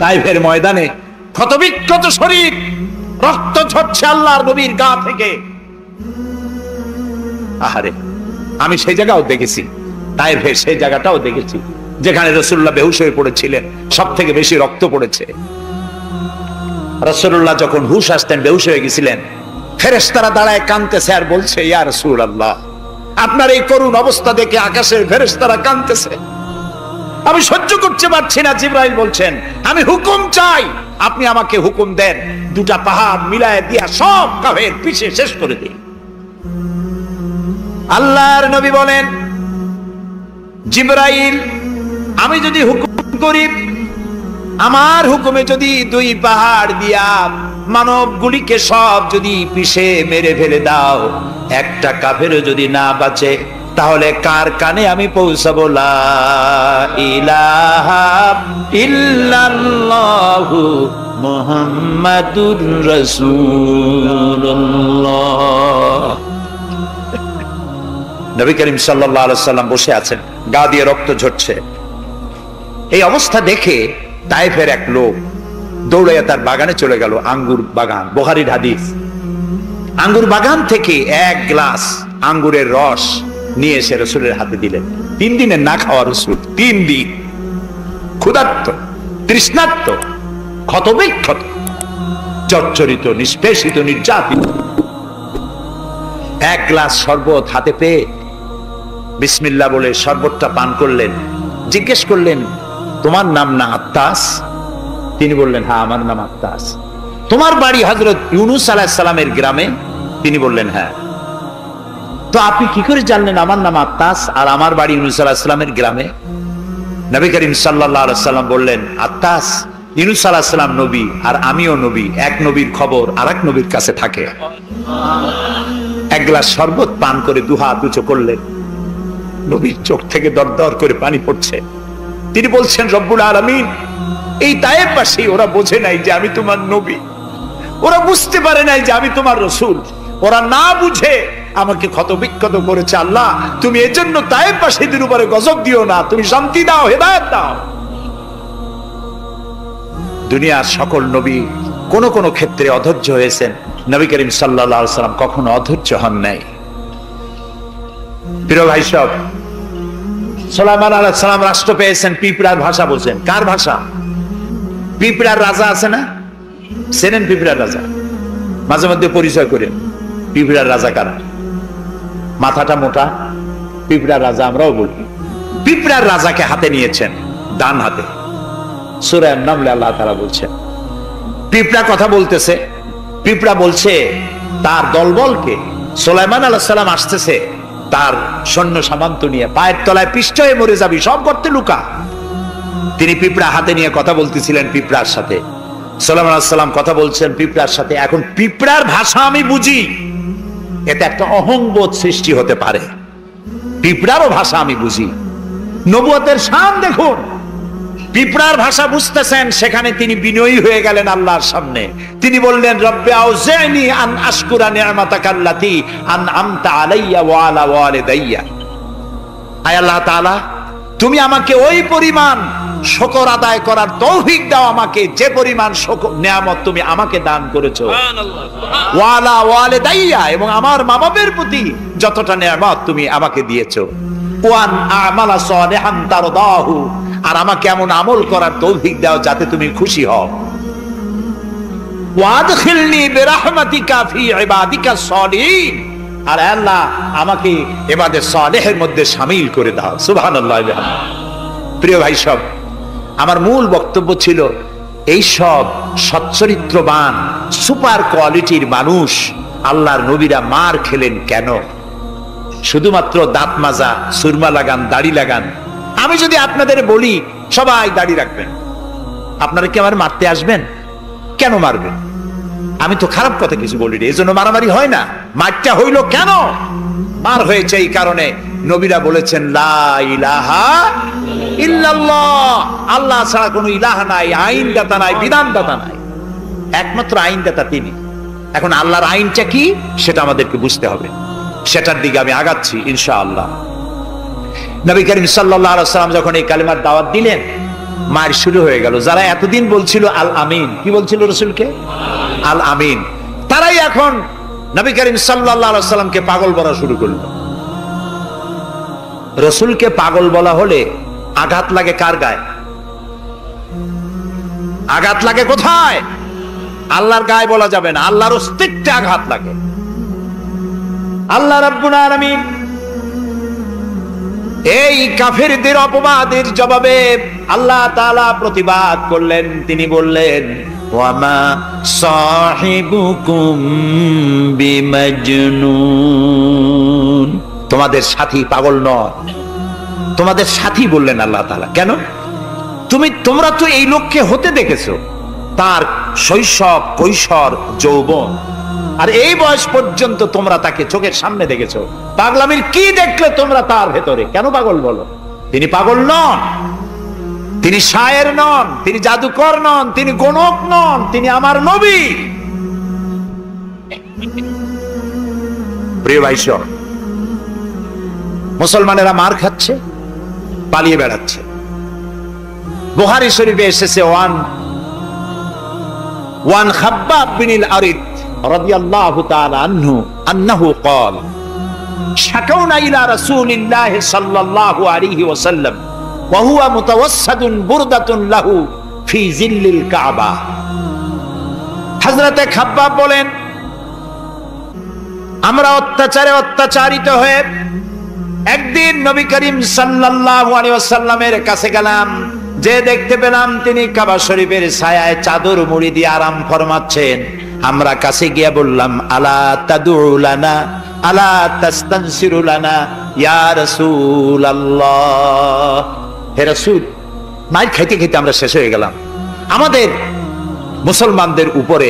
তাইফের ময়দানে ক্ষতবিক্ষত শরীর, রক্ত ঝরছে আল্লাহর নবীর গা থেকে। আহারে, আমি সেই জায়গাও দেখেছি, তাইফের সেই জায়গাটাও দেখেছি যেখানে রাসূলুল্লাহ বেহুশ হয়ে পড়েছিলেন, সব থেকে বেশি রক্ত পড়েছে। রাসূলুল্লাহ যখন হুশ আসতেন, বেহুশ হয়ে গেছিলেন, ফেরেশতারা দাঁড়ায় কাঁদতেছে আর বলছে, ইয়া রাসূলুল্লাহ, আপনার এই করুণ অবস্থা দেখে আকাশের ফেরেশতারা কাঁদতেছে, আমি সহ্য করতে পারছি না। জিবরাইল বলছেন, আমি হুকুম চাই, আপনি আমাকে হুকুম দেন, দুটা পাহাড় মিলায় দিয়া সব কাফের পিছে শেষ করে দিন। আল্লাহর নবী বলেন, জিবরাইল, আমি যদি হুকুম করি, আমার হুকুমে যদি দুই পাহাড় দিয়া মানবগুলিকে সব যদি পিছে মেরে ফেলে দাও, একটা কাফেরও যদি না বাঁচে, তাহলে কার কানে আমি পৌঁছাবো লা ইলাহা ইল্লাল্লাহু মুহাম্মাদুর রাসূলুল্লাহ। নবী করিম সাল্লাল্লাহু আলাইহি ওয়াসাল্লাম বসে আছেন, গা দিয়ে রক্ত ঝরছে। এই অবস্থা দেখে তাইফের এক লোক দৌড়াইয়া তার বাগানে চলে গেল, আঙ্গুর বাগান, বুখারীর হাদিস। আঙ্গুর বাগান থেকে এক গ্লাস আঙ্গুরের রস নিয়ে এসে রাসূলের হাতে দিলেন। 3 দিনের না খাওয়া রাসূল, 3 দিন ক্ষুধার্ত, তৃষ্ণার্ত, ক্ষতবিক্ষত, জর্জরিত, নিষ্পেষিত, নির্যাতিত। এক গ্লাস শরবত হাতে পেয়ে বিসমিল্লাহ বলে শরবতটা পান করলেন। জিজ্ঞেস করলেন, তোমার নাম না আত্তাস? তিনি বললেন, হ্যাঁ, আমার নাম আত্তাস। তোমার বাড়ি হযরত ইউনূস আলাইহিস সালামের গ্রামে? তিনি বললেন, হ্যাঁ। তো আপনি কি করে জানলেন আমার নাম আত্তাস আর আমার বাড়ি ইউনূস আলাইহিস সালামের গ্রামে? নবী করিম সাল্লাল্লাহু আলাইহি ওয়াসাল্লাম বললেন, আত্তাস, ইউনূস আলাইহিস সালাম নবী আর আমিও নবী, এক নবীর খবর আরেক নবীর কাছে থাকে। এক গ্লাস শরবত পান করে দুহাত উঁচু করলেন, নবীর চোখ থেকে দরদর করে পানি পড়ছে। তিনি বলছেন, রব্বুল আলামিন, এই তায়েফবাসী ওরা বোঝে নাই যে আমি তোমার নবী, ওরা বুঝতে পারে নাই যে আমি তোমার রাসূল, ওরা না বুঝে আমাকে ক্ষতবিক্ষত করেছে। আল্লাহ, তুমি এজন্য তায়েফবাসীদের উপরে গজব দিও না, তুমি শান্তি দাও, হেদায়েত দাও। দুনিয়ার সকল নবী কোন কোন ক্ষেত্রে অধৈর্য হয়েছেন, নবী করিম সাল্লাল্লাহু আলাইহি ওয়াসাল্লাম কখনো অধৈর্য হন নাই। প্রিয় ভাই সব, সুলাইমান আলাইহিস সালাম রাষ্ট্র পেয়েছেন, পিঁপড়ার ভাষা বোঝেন। কার ভাষা? পিঁপড়ার রাজা আছে না, চেনেন পিঁপড়ার রাজা? মাঝে মধ্যে পরিচয় করেন পিঁপড়ার রাজা কারা। মাথাটা মোটা, পিঁপড়ার রাজা আমরাও বলি। পিঁপড়ার রাজাকে হাতে নিয়েছেন, ডান হাতে। সূরা আন-নামলে আল্লাহ তাআলা বলছেন, পিঁপড়া কথা বলতেছে, পিঁপড়া বলছে তার দলবলকে, সুলাইমান আলাইহিস সালাম আসতেছে, তার সৈন্য সামন্ত নিয়ে, পায়ের তলায় পিষ্ট হয়ে মরে যাবি, সব করতে লুকা। তিনি পিঁপড়া হাতে নিয়ে কথা বলতেছিলেন পিঁপড়ার সাথে। সুলাইমান আলাইহিস সালাম কথা বলছেন পিঁপড়ার সাথে। এখন পিঁপড়ার ভাষা আমি বুঝি, এতে একটা অহংবোধ সৃষ্টি হতে পারে। পিঁপড়ারও ভাষা আমি বুঝি। নবুয়তের শান দেখুন, পিঁপড়ার ভাষা বুঝতেছেন, সেখানে তিনি বিনয়ী হয়ে গেলেন আল্লাহর সামনে। তিনি বললেন, রব্বি আউজি'নি আন আশকুরা নি'মাতাকাল্লাতী আন'আমতা আলাইয়া ওয়া আলা ওয়ালিদাইয়া। আয় আল্লাহ তাআলা, তুমি আমাকে ওই পরিমাণ শুকর আদায় করার তৌফিক দাও আমাকে, যে পরিমাণ নিয়ামত তুমি আমাকে দান করেছো। ওয়া আলা ওয়ালিদাইয়া, এবং আমার মা বাবার প্রতি যতটা নিয়ামত তুমি আমাকে দিয়েছো। ওয়ান আমালা সালিহান তারদাহু, আর আমাকে এমন আমল করার তৌফিক দাও যাতে তুমি খুশি হও। ওয়াদখিলনি বিরাহমাতিকা ফি ইবাদিকাস সালিহিন, আর আল্লাহ আমাকে ইবাদে সালেহের মধ্যে শামিল করে দাও। সুবহানাল্লাহ। প্রিয় ভাই সব, আমার মূল বক্তব্য ছিল এই সব সচ্চরিত্রবান সুপার কোয়ালিটির মানুষ আল্লাহর নবীরা মার খেলেন কেন? শুধুমাত্র দাঁত মাজা, সুরমা লাগান, দাড়ি লাগান। আমি যদি আপনাদের বলি সবাই দাড়ি রাখবেন, আপনারা কি আমার মারতে আসবেন? কেন মারবেন? আমি তো খারাপ কথা কিছু বলি, এই জন্য মারামারি হয় না। মারটা হইল কেন? মার হয়েছে এই কারণে নবীরা বলেছেন, লা ইলাহা ইল্লাল্লাহ, আল্লাহ ছাড়া কোনো ইলাহা নাই, আইনদাতা নাই, বিধানদাতা নাই, একমাত্র আইনদাতা তিনি। এখন আল্লাহর আইনটা কি সেটা আমাদেরকে বুঝতে হবে, সেটার দিকে আমি আগাচ্ছি ইনশাআল্লাহ। নবী করিম সাল্লাল্লাহু আলাইহি ওয়াসাল্লাম যখন এই কালিমার দাওয়াত দিলেন, মার শুরু হয়ে গেল। যারা এতদিন বলছিল আল আমিন, কি বলছিল রসুলকে? আল আমিন, তারাই এখন নবী করিম সাল্লাল্লাহু আলাইহি সাল্লামকে পাগল বলা শুরু করলো। রসুলকে পাগল বলা হলে আঘাত লাগে কার গায়ে? আঘাত লাগে কোথায়? আল্লাহর গায়ে বলা যাবে না, আল্লাহর অস্তিত্বে আঘাত লাগে। আল্লাহ রাব্বুল আলামিন এই কাফেরদের অপবাদের জবাবে আল্লাহ তাআলা প্রতিবাদ করলেন। তিনি বললেন, ওয়ামা সাহিবুকুম বিমাজনুন, তোমাদের সাথী পাগল নয়, তোমাদের সাথী বললেন আল্লাহ তাআলা। কেন? তোমরা তো এই লোককে হতে দেখেছো, তার শৈশব, কৈশোর, যৌবন, আর এই বয়স পর্যন্ত তোমরা তাকে চোখের সামনে দেখেছো। পাগলামির কি দেখলে তোমরা তার ভেতরে? কেন পাগল বলো? তিনি পাগল নন, তিনি শায়ের নন, তিনি জাদুকর নন, তিনি গণক নন, তিনি আমার নবী। প্রিয় ভাই সব, মুসলমানেরা মার খাচ্ছে, পালিয়ে বেড়াচ্ছে। বুখারী শরীফে এসেছে ওয়ান খাব্বাব বিন আরিদ রাদিয়াল্লাহু তাআলা আনহু আন্নাহু قال شكونا إلى رسول الله صلى الله عليه وسلم وهو متوسد بردة له في ظل الكعبة। হযরতে খাব্বাব বলেন, আমরা অত্যাচারিত হয়ে একদিন নবী করিম সাল্লাল্লাহু আলাইহি ওয়াসাল্লামের কাছে গেলাম, যে দেখতে পেলাম তিনি কাবা শরীফের ছায়ায় চাদর মুড়ি দিয়ে আরাম ফরমাচ্ছেন। আমরা কাছে গিয়ে বললাম, আলা তাদউ লানা আলা তাস্তানসিরু লানা ইয়া রাসূলুল্লাহ, হে রাসূল, মাইর খাইতে খাইতে আমরা শেষ হয়ে গেলাম। আমাদের মুসলমানদের উপরে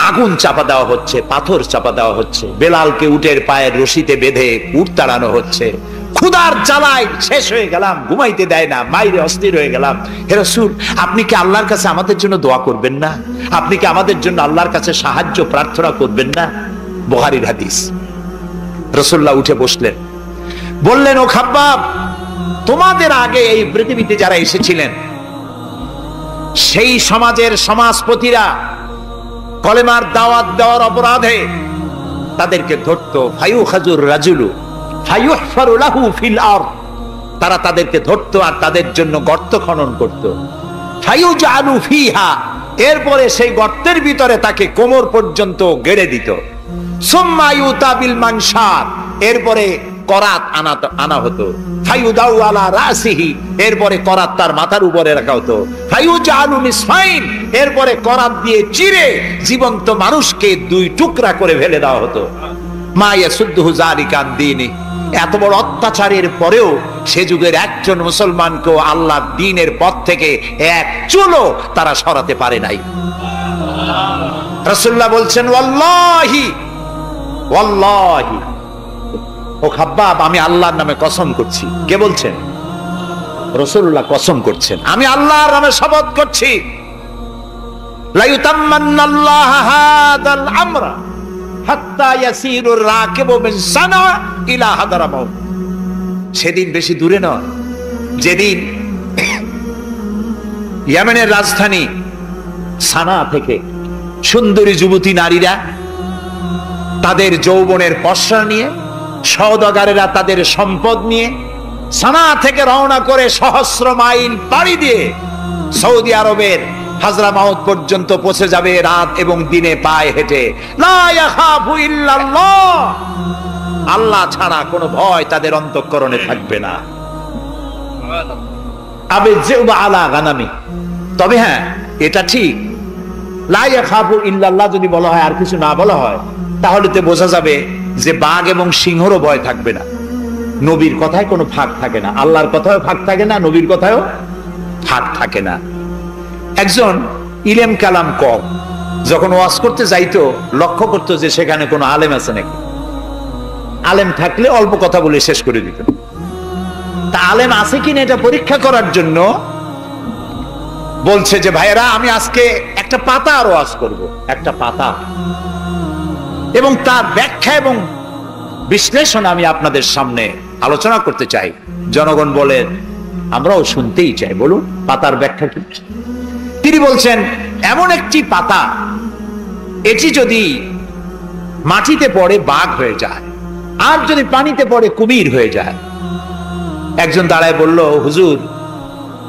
আগুন চাপা দেওয়া হচ্ছে, পাথর চাপা দেওয়া হচ্ছে, বেলালকে উটের পায়ের রশিতে বেঁধে উট তাড়ানো হচ্ছে, ক্ষুধার জ্বালায় শেষ হয়ে গেলাম, ঘুমাইতে দেয় না, মাইরে অস্থির হয়ে গেলাম। হে রাসূল, আপনি কি আল্লাহর কাছে আমাদের জন্য দোয়া করবেন না? আপনি কি আমাদের জন্য আল্লাহর কাছে সাহায্য প্রার্থনা করবেন না? বুখারীর হাদিস। রাসূলুল্লাহ উঠে বসলেন, বললেন, ও খাব্বাব, তোমাদের আগে এই পৃথিবীতে যারা এসেছিলেন সেই সমাজের সমাজপতিরা কলেমার দাওয়াত দেওয়ার অপরাধে তাদেরকে ধরতো। ফায়ুখাজুর রাজুলু ফায়ুহফারু লাহু ফিল আরদ, তারা তাদেরকে ধরতো আর তাদের জন্য গর্ত খনন করত। ফায়ুজালু ফিহা, এরপরে সেই গর্তের ভিতরে তাকে কোমর পর্যন্ত গেড়ে দিত। সুম্মা ইউতা বিল মানশার, এরপরে করাত আনা হতো। ফায়ুদাউ আলা রাসিহি, এরপরে করাত তার মাথার উপরে রাখা হতো। ফায়ুজালু মিসফাইন, এরপরে করাত দিয়ে চিরে জীবন্ত মানুষকে দুই টুকরা করে ফেলে দেওয়া হতো। মা ইয়াসুদ্দুহু যালিকা আন দীনি, এত বড় অত্যাচারের পরেও সে যুগের একজন মুসলমানকেও আল্লাহর দ্বীনের পথ থেকে এক চুলও তারা সরাতে পারে নাই। রাসূলুল্লাহ বলছেন, ওয়াল্লাহি ওয়াল্লাহি, ও খাব্বাব, আমি আল্লাহর নামে কসম করছি। কে বলছেন? রাসূলুল্লাহ কসম করছেন, আমি আল্লাহর নামে শপথ করছি, লা ইউতাম্মান্নাল্লাহু হাদাল আমরা হাত্তা ইয়াসিরুর রাকিবু মিন সানা ইলা হাদারামাউত। সেদিন বেশি দূরে নয়, যেদিন ইয়েমেনের রাজধানী সানা থেকে সুন্দরী যুবতী নারীরা তাদের যৌবনের পসরা নিয়ে, সওদাগারেরা তাদের সম্পদ নিয়ে সানা থেকে রওনা করে সহস্র মাইল পাড়ি দিয়ে সৌদি আরবের হাজরামাউত পর্যন্ত পৌঁছে যাবে রাত এবং দিনে পায়ে হেঁটে। লা ইয়াখাফু ইল্লাল্লাহ, আল্লাহ ছাড়া কোনো ভয় তাদের অন্তঃকরণে থাকবে না। আবে জিবা আলা গানামি, তবে হ্যাঁ এটা ঠিক, লা ইয়াখাফু ইল্লাল্লাহ যদি বলা হয় আর কিছু না বলা হয়, তাহলে তো বোঝা যাবে যে বাঘ এবং সিংহরও ভয় থাকবে না। নবীর কথায় কোনো ফাঁক থাকে না, আল্লাহর কথায়ও ফাঁক থাকে না, নবীর কথায়ও ফাঁক থাকে না। একজন ইলম কালাম কম যখন ওয়াজ করতে যাইতো, লক্ষ্য করতো যে সেখানে কোনো আলেম আছে নাকি। আলেম থাকলে অল্প কথা বলে শেষ করে দিত। তা আলেম আছে কিনা এটা পরীক্ষা করার জন্য বলছে যে, ভাইয়েরা, আমি আজকে একটা পাতা আর ওয়াজ করব, একটা পাতা, এবং তার ব্যাখ্যা এবং বিশ্লেষণ আমি আপনাদের সামনে আলোচনা করতে চাই। জনগণ বলেন, আমরাও শুনতেই চাই। বলুন পাতার ব্যাখ্যা কি? তিনি বলছেন এমন একটি পাতা, এটি যদি মাটিতে পড়ে বাঘ হয়ে যায়, আর যদি পানিতে পড়ে কুমির হয়ে যায়। একজন দাঁড়ায় বলল, হুজুর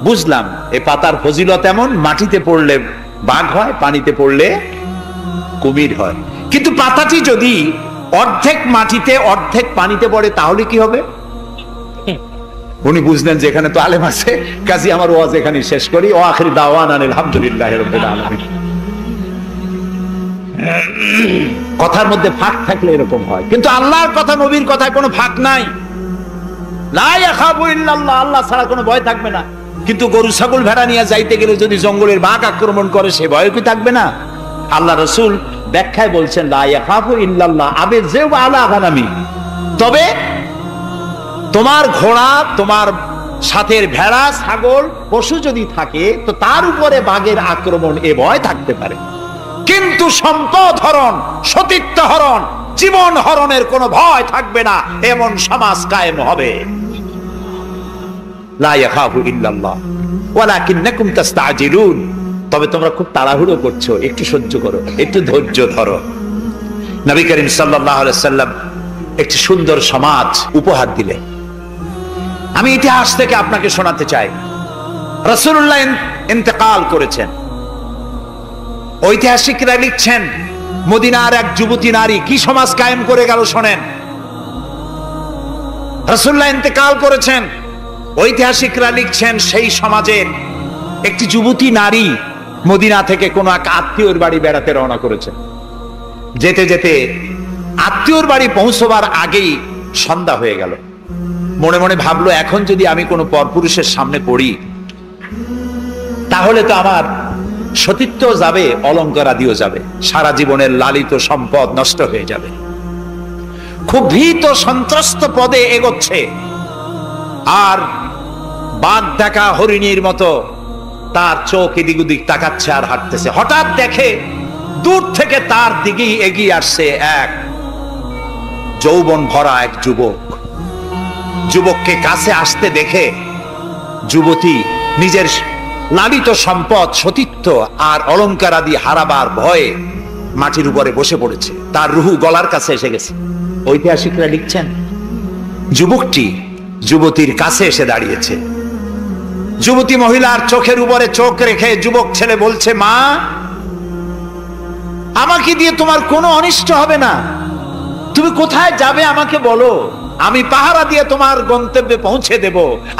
বুঝলাম এই পাতার ফজিলত এমন, মাটিতে পড়লে বাঘ হয়, পানিতে পড়লে কুমির হয়, কিন্তু পাতাটি যদি অর্ধেক মাটিতে অর্ধেক পানিতে পড়ে তাহলে কি হবে? উনি বুঝলেন যে এখানে তো আলেম আছে, কাজী আমার ওয়াজ এখানে শেষ করি। ও আখির দাওয়ানা আলহামদুলিল্লাহি রাব্বিল আলামিন। কথার মধ্যে ফাঁক থাকলে এরকম হয়, কিন্তু আল্লাহর কথা, নবীর কথায় কোনো ফাঁক নাই। লা ইয়াখাবু ইল্লাল্লাহ, আল্লাহ ছাড়া কোনো ভয় থাকবে না। কিন্তু গরু ছাগল ভেড়া নিয়ে যাইতে গেলে যদি জঙ্গলের বাঘ আক্রমণ করে, সে ভয় কি থাকবে না? আল্লাহ রাসূল ব্যাখ্যায় বলছেন লা ইয়াখাবু ইল্লাল্লাহ আবে যেও আলা গানামি, তবে তোমার ঘোড়া, তোমার সাথের ভেড়া ছাগল পশু যদি থাকে তো তার উপরে বাঘের আক্রমণ এ ভয় থাকতে পারে, কিন্তু সম্পদ হরণ, সতীত্ব হরণ, জীবন হরণের কোনো ভয় থাকবে না, এমন সমাজ কায়েম হবে। লা ইয়াখাফু ইল্লাল্লাহ ওয়ালাকিন্নাকুম তাস্তাজিলুন, তবে তোমরা খুব তাড়াহুড়ো করছো, একটু সহ্য করো, একটু ধৈর্য ধরো। নবী করিম সাল্লাল্লাহু আলাইহি সাল্লাম একটি সুন্দর সমাজ উপহার দিলেন। আমি ইতিহাস থেকে আপনাকে শোনাতে চাই। রাসূলুল্লাহ ইন্তেকাল করেছেন, ঐতিহাসিকরা লিখছেন মদিনার এক যুবতী নারী কি সমাজ কায়েম করে গেল শোনেন। রাসূলুল্লাহ ইন্তেকাল করেছেন, ঐতিহাসিকরা লিখছেন সেই সমাজের একটি যুবতী নারী মদিনা থেকে কোনো এক আত্মীয়র বাড়ি বেড়াতে রওনা করেছেন। যেতে যেতে আত্মীয়র বাড়ি পৌঁছবার আগেই সন্ধ্যা হয়ে গেল। মনে মনে ভাবলো, এখন যদি আমি কোনো পরপুরুষের সামনে পড়ি তাহলে তো আমার সতীত্ব যাবে, অলংকার আদিও যাবে, সারা জীবনের লালিত সম্পদ নষ্ট হয়ে যাবে। খুব ভীত সন্ত্রস্ত পদে এগোচ্ছে, আর বাঘ দেখা হরিণীর মতো তার চোখ এদিক ওদিক তাকাচ্ছে আর হাঁটতেছে। হঠাৎ দেখে দূর থেকে তার দিকেই এগিয়ে আসছে এক যৌবন ভরা এক যুবক। যুবককে কাছে আসতে দেখে যুবতী নিজের লালিত সম্পদ, সতীত্ব আর অলংকার আদি হারাবার ভয়ে মাটির উপরে বসে পড়েছে, তার রুহু গলার কাছে এসে গেছে। ঐতিহাসিকরা লিখছেন যুবকটি যুবতীর কাছে এসে দাঁড়িয়েছে। যুবতী মহিলার চোখের উপরে চোখ রেখে যুবক ছেলে বলছে, মা, আমাকে দিয়ে তোমার কোনো অনিষ্ট হবে না, তুমি কোথায় যাবে আমাকে বলো, আমি পাহারা দিয়ে তোমার গন্তব্যে পৌঁছে দেব।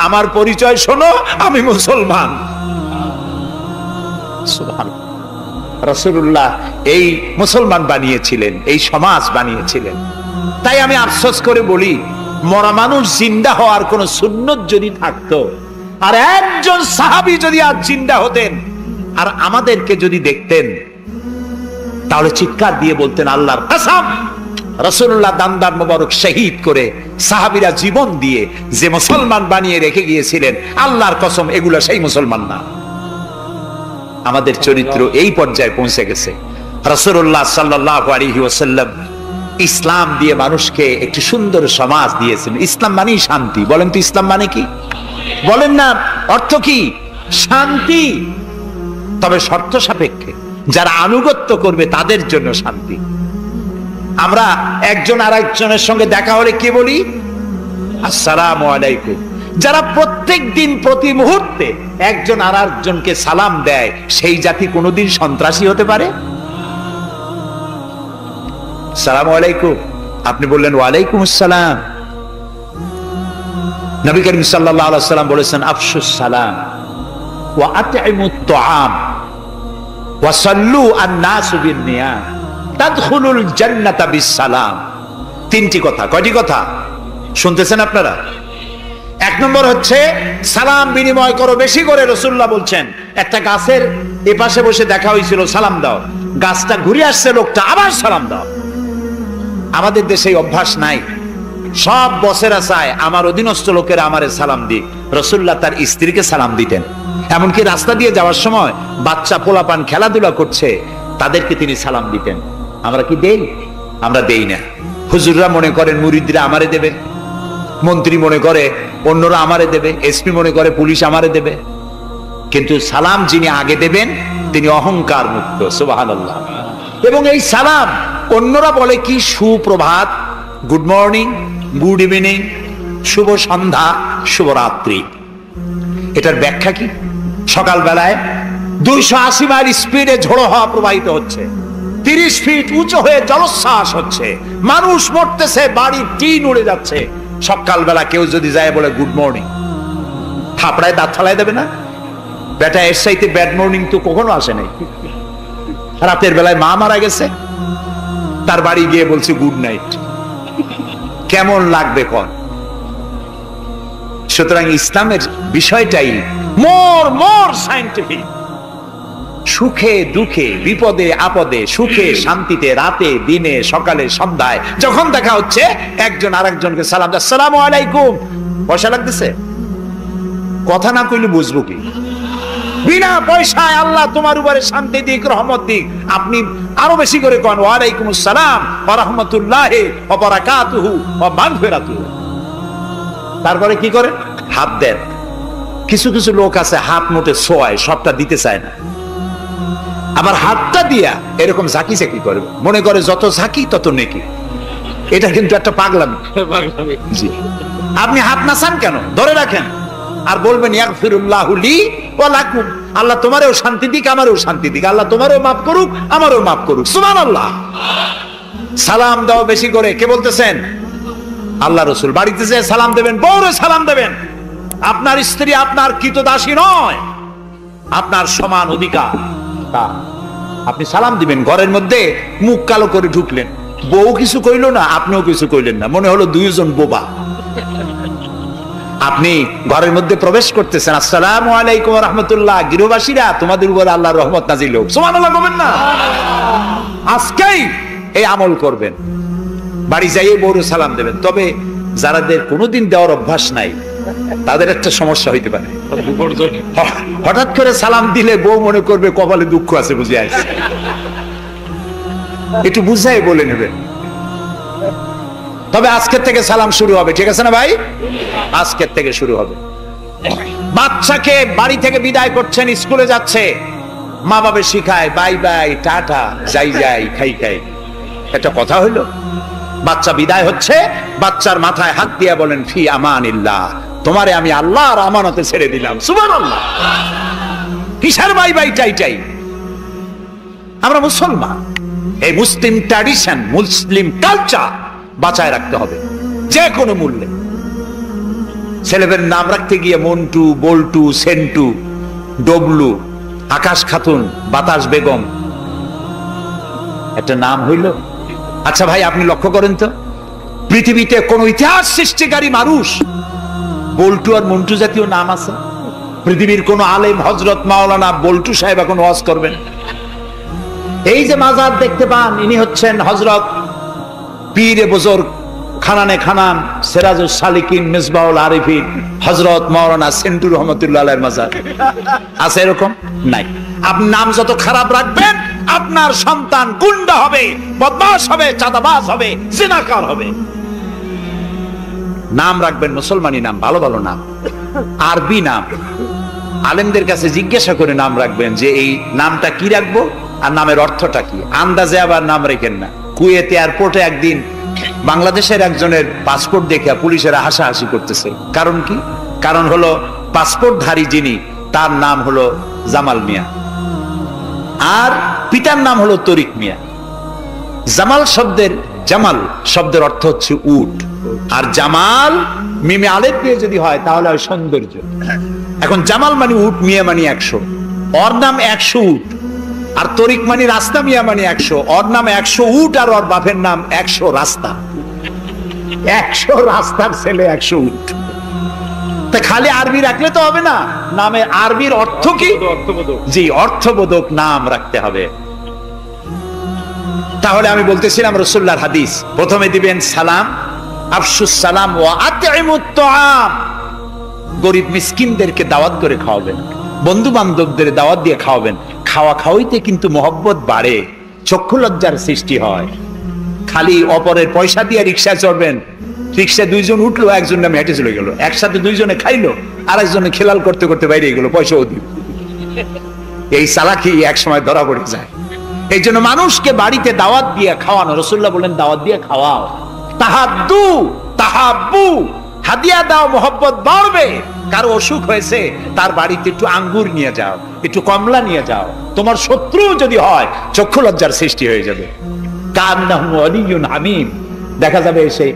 আমার পরিচয় শোনো, আমি মুসলমান। সুবহানাল্লাহ। রাসূলুল্লাহ এই মুসলমান বানিয়েছিলেন, এই সমাজ বানিয়েছিলেন। তাই আমি আফসোস করে বলি, মরা মানুষ জিন্দা হওয়ার কোন সুন্নত যদি থাকতো, আর একজন সাহাবী যদি আজ জিন্দা হতেন আর আমাদেরকে যদি দেখতেন, তাহলে চিৎকার দিয়ে বলতেন আল্লাহর কসম, রাসূলুল্লাহ দান্দার মোবারক শহীদ করে সাহাবীরা জীবন দিয়ে যে মুসলমান বানিয়ে রেখে গিয়েছিলেন, আল্লাহর কসম এগুলা সেই মুসলমান না। আমাদের চরিত্র এই পর্যায়ে পৌঁছে গেছে। রাসূলুল্লাহ সাল্লাল্লাহু আলাইহি ওয়াসাল্লাম ইসলাম দিয়ে মানুষকে একটি সুন্দর সমাজ দিয়েছেন। ইসলাম মানেই শান্তি। বলেন তো ইসলাম মানে কি? বলেন না, অর্থ কি? শান্তি। তবে শর্ত সাপেক্ষে, যারা আনুগত্য করবে তাদের জন্য শান্তি। আমরা একজন আর একজনের সঙ্গে দেখা হলে কি বলি? আসসালামু আলাইকুম। যারা প্রত্যেক দিন প্রতি মুহূর্তে একজন আর একজনকে সালাম দেয়, সেই জাতি কোনোদিন সন্ত্রাসী হতে পারে? আসসালামু আলাইকুম, আপনি বললেন ওয়ালাইকুম আসসালাম। নবী করিম সাল্লাল্লাহু আলাইহি ওয়াসাল্লাম বলেছেন আফশুস সালাম ওয়া আতইমুত তুআম ওয়া সাল্লু আন-নাসু বিন-নিয়াম তাদখুলুল জান্নাতা বিস-সালাম। তিনটি কথা। কয়টি কথা শুনতেছেন আপনারা? এক নম্বর হচ্ছে সালাম বিনিময় করো বেশি করে। রাসূলুল্লাহ বলছেন, একটা গাছের এপাশে বসে দেখা হয়েছিল, সালাম দাও। গাছটা ঘুরে আসছে, লোকটা আবার সালাম দাও। আমাদের দেশে অভ্যাস নাই। সব বসেরা চায় আমার অধীনস্থ লোকেরা আমারে সালাম দিক। রাসূলুল্লাহ তার স্ত্রীকে সালাম দিতেন। এমনকি রাস্তা দিয়ে যাওয়ার সময় বাচ্চা পোলাপান খেলাধুলা করছে, তাদেরকে তিনি সালাম দিতেন। আমরা কি দেই? আমরা দেই না। হুজুররা মনে করেন মুরিদরা আমারে দেবে, মন্ত্রী মনে করে অন্যরা আমারে দেবে, এসপি মনে করে পুলিশ আমারে দেবে, কিন্তু সালাম যিনি আগে দেবেন তিনি অহংকার মুক্ত। সুবহানাল্লাহ। এবং এই সালাম অন্যরা বলে কি সুপ্রভাত, গুড মর্নিং, গুড ইভিনিং, শুভ সন্ধ্যা, শুভরাত্রি। এটার ব্যাখ্যা কি? সকালবেলায় 280 মাইল স্পিডে ঝোড়ো হাওয়া প্রবাহিত হচ্ছে, 30 ফিট উঁচু হয়ে জলোচ্ছ্বাস হচ্ছে, মানুষ মরতেছে, বাড়ির টিন উড়ে যাচ্ছে। সকালবেলা কেউ যদি যায় বলে গুড মর্নিং, থাপড়ায় দাঁত ফালাই দেবে না? বেটা এর চাইতে ব্যাড মর্নিং তো কখনো আসে নাই। রাতের বেলায় মা মারা গেছে, তার বাড়ি গিয়ে বলছে গুড নাইট, কেমন লাগবে কোন? সুতরাং ইসলামের বিষয়টাই মোর সায়েন্টিফিক। সুখে দুঃখে, বিপদে আপদে, সুখে শান্তিতে, রাতে দিনে, সকালে সন্ধ্যায় যখন দেখা হচ্ছে একজন আরেকজনকে সালাম, আসসালামু আলাইকুম। পয়সা লাগতেছে? কথা না কইলে বুঝবো কি? বিনা পয়সায় আল্লাহ তোমার উপরে শান্তি দিক, রহমত দিক, আপনি আরো বেশি করে কোন ওয়ালাইকুম আসসালাম ওয়া রাহমাতুল্লাহি ওয়া বারাকাতুহু ওয়া মাগফিরাতুহু। তারপরে কি করে? হাত দেন। কিছু কিছু লোক আছে হাত মোটে ছোঁয়ায়, সবটা দিতে চায় না। আবার হাতটা দিয়া এরকম ঝাঁকি ঝাঁকি করে, মনে করে যত ঝাঁকি তত নেকি। এটা কিন্তু একটা পাগলামি। জি, আপনি হাত নাচান কেন? ধরে রাখেন আর বলবেন ইয়াগফিরুল্লাহু লি ওয়া লাকুম, আল্লাহ তোমারও শান্তি দিক, আমারও শান্তি দিক, আল্লাহ তোমারও মাফ করুক, আমারও মাফ করুক। সুবহানাল্লাহ। সালাম দাও বেশি করে। কে বলতেছেন? আল্লাহ রাসূল। বাড়িতে যে সালাম দেবেন, বউরে সালাম দেবেন। আপনার স্ত্রী আপনার কৃতদাসী নয়, আপনার সমান অধিকার। আপনি সালাম দিবেন। ঘরের মধ্যে মুখ কালো করে ঢুকলেন, বউ কিছু কইল না, আপনিও কিছু কইলেন না, মনে হলো দুইজন বোবা। আপনি ঘরের মধ্যে প্রবেশ করতেছেন, আসসালামু আলাইকুম ওয়া রাহমাতুল্লাহ, গৃহবাসীরা তোমাদের উপর আল্লাহর রহমত নাজিল হোক। সুবহানাল্লাহ বলবেন না? আজকেই এই আমল করবেন, বাড়ি যাইয়ে বউরে সালাম দেবেন। তবে যারাদের কোনোদিন দেওয়ার অভ্যাস নাই তাদের একটা সমস্যা হইতে পারে। হঠাৎ করে সালাম দিলে বউ মনে করবে কপালে দুঃখ আছে বুঝে আসছে, একটু বুঝাই বলে নেবেন। তবে আজকের থেকে সালাম শুরু হবে, ঠিক আছে না ভাই? আজকের থেকে শুরু হবে। বাচ্চাকে বাড়ি থেকে বিদায় করছেন, স্কুলে যাচ্ছে, মা বাবা শিখায় বাই বাই, টাটা, যাই যাই, খাই খাই। একটা কথা হইলো? বাচ্চা বিদায় হচ্ছে, বাচ্চার মাথায় হাত দিয়া বলেন ফি আমানিল্লাহ, তোমারে আমি আল্লাহর আমানতে ছেড়ে দিলাম। সুবহানাল্লাহ। কিসের বাই বাই টাই টাই? আমরা মুসলমান, এই মুসলিম ট্র্যাডিশন, মুসলিম কালচার বাঁচায় রাখতে হবে যে কোনো মূল্যে। ছেলেদের নাম রাখতে গিয়ে মন্টু, বল্টু, সেন্টু, ডবলু, আকাশ খাতুন, বাতাস বেগম, একটা নাম হইল। আচ্ছা ভাই, আপনি লক্ষ্য করেন তো, পৃথিবীতে কোন ইতিহাস সৃষ্টিকারী মানুষ বল্টু আর মন্টু জাতীয় নাম আছে? পৃথিবীর কোন আলেম, হযরত মাওলানা বল্টু সাহেব এখন ওয়াজ করবেন? এই যে মাজার দেখতে পান, ইনি হচ্ছেন হযরত পীরে বুজুর্গ খানানে খানান সিরাজুস সালিকিন মিসবাহুল আরিফিন হযরত মাওলানা সেন্টু রহমাতুল্লাহ আলাইহির মাজার আছে? এরকম নাই। আপনি নাম যত খারাপ রাখবেন, আপনার সন্তান গুন্ডা হবে, বদমাশ হবে, চাঁদাবাজ হবে, জিনাকার হবে। নাম রাখবেন মুসলমানি নাম, ভালো ভালো নাম, আরবি নাম। আলেমদের কাছে জিজ্ঞাসা করে নাম রাখবেন যে এই নামটা কি রাখবো আর নামের অর্থটা কি। আন্দাজে আবার নাম রেখেন না। কুয়েত এয়ারপোর্টে একদিন বাংলাদেশের একজনের পাসপোর্ট দেখে পুলিশেরা হাসাহাসি করতেছে। কারণ কি? কারণ হলো পাসপোর্টধারী যিনি, তার নাম হলো জামাল মিয়া, আর পিতার নাম হলো তরিক মিয়া। জামাল শব্দের অর্থ হচ্ছে উট, আর জামাল মিমে আলেফ দিয়ে যদি হয় তাহলে হয় সৌন্দর্য। এখন জামাল মানে উট, মিয়া মানে 100, ওর নাম 100 উট। আর তরিক মানে রাস্তা, মিয়া মানে 100, ওর নাম 100 উট আর ওর বাপের নাম 100 রাস্তা। 100 রাস্তার ছেলে 100 উট। তা খালি আরবি রাখলে তো হবে না, নামে আরবির অর্থ কি? জি, অর্থবোধক নাম রাখতে হবে। তাহলে আমি বলতেছিলাম রাসূলুল্লাহর হাদিস, প্রথমে দিবেন সালাম, আফশুস সালাম ওয়া আতইমুত তাআম, গরিব মিসকিনদেরকে দাওয়াত করে খাওয়াবেন, বন্ধু বান্ধবদের দাওয়াত দিয়ে খাওয়াবেন। খাওয়া খাওয়াইতে কিন্তু মহব্বত বাড়ে, চক্ষু লজ্জার সৃষ্টি হয়। খালি অপরের পয়সা দিয়ে রিকশায় চড়বেন, রিক্সায় দুইজন উঠলো, একজন নামে হেঁটে চলে গেল, একসাথে দুইজনে খাইলো, আর একজনে খেলাল করতে করতে বাইরে গেল, পয়সাও দিল। এই চালাকি এক সময় ধরা পড়ে যায়। এই জন্য মানুষকে বাড়িতে দাওয়াত দিয়ে খাওয়ানো, রাসূলুল্লাহ বলেন দাওয়াত দিয়ে খাওয়াও। তাহাদ্দু তাহাব্বু, হাদিয়া দাও, মোহব্বত বাড়বে। কারো অসুখ হয়েছে, তার বাড়িতে একটু আঙ্গুর নিয়ে যাও, একটু কমলা নিয়ে যাও। তোমার শত্রু যদি হয়, চক্ষু লজ্জার সৃষ্টি হয়ে যাবে। কান্নাহু ওয়ালিয়ুন হামীম, দেখা যাবে সে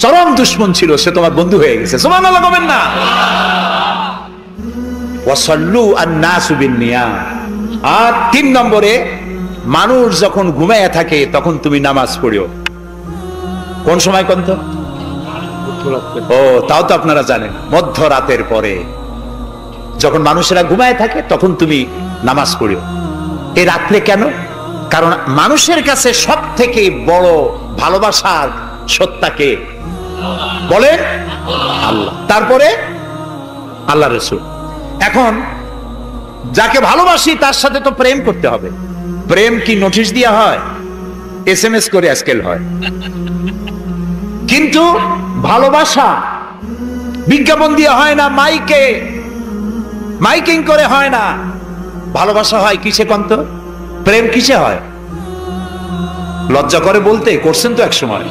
চরম দুশমন ছিল, সে তোমার বন্ধু হয়ে গেছে। সুবহানাল্লাহ বলেন না। ওয়াসাল্লু আন-নাসু বিন-নিয়াম। আর 3 নম্বরে, মানুষ যখন ঘুমায় থাকে তখন তুমি নামাজ পড়িও। কোন সময় কোন তো? ও, তাও তো আপনারা জানেন, মধ্যরাতের পরে যখন মানুষেরা ঘুমায় থাকে তখন তুমি নামাজ পড়িও। এই রাত্রে কেন? কারণ মানুষের কাছে সব থেকে বড় ভালোবাসার সত্তাকে বলেন আল্লাহ, তারপরে আল্লাহ রাসূল। এখন যাকে ভালোবাসি তার সাথে তো প্রেম করতে হবে। প্রেম কি নোটিশ দিয়া হয়? SMS করে আজকাল হয়। কিন্তু ভালোবাসা বিজ্ঞাপন দিয়ে হয় না, মাইকিং করে হয় না। ভালোবাসা হয় কিসে কন্ত? প্রেম কিসে হয়? লজ্জা করে বলতে, করছেন তো এক সময়।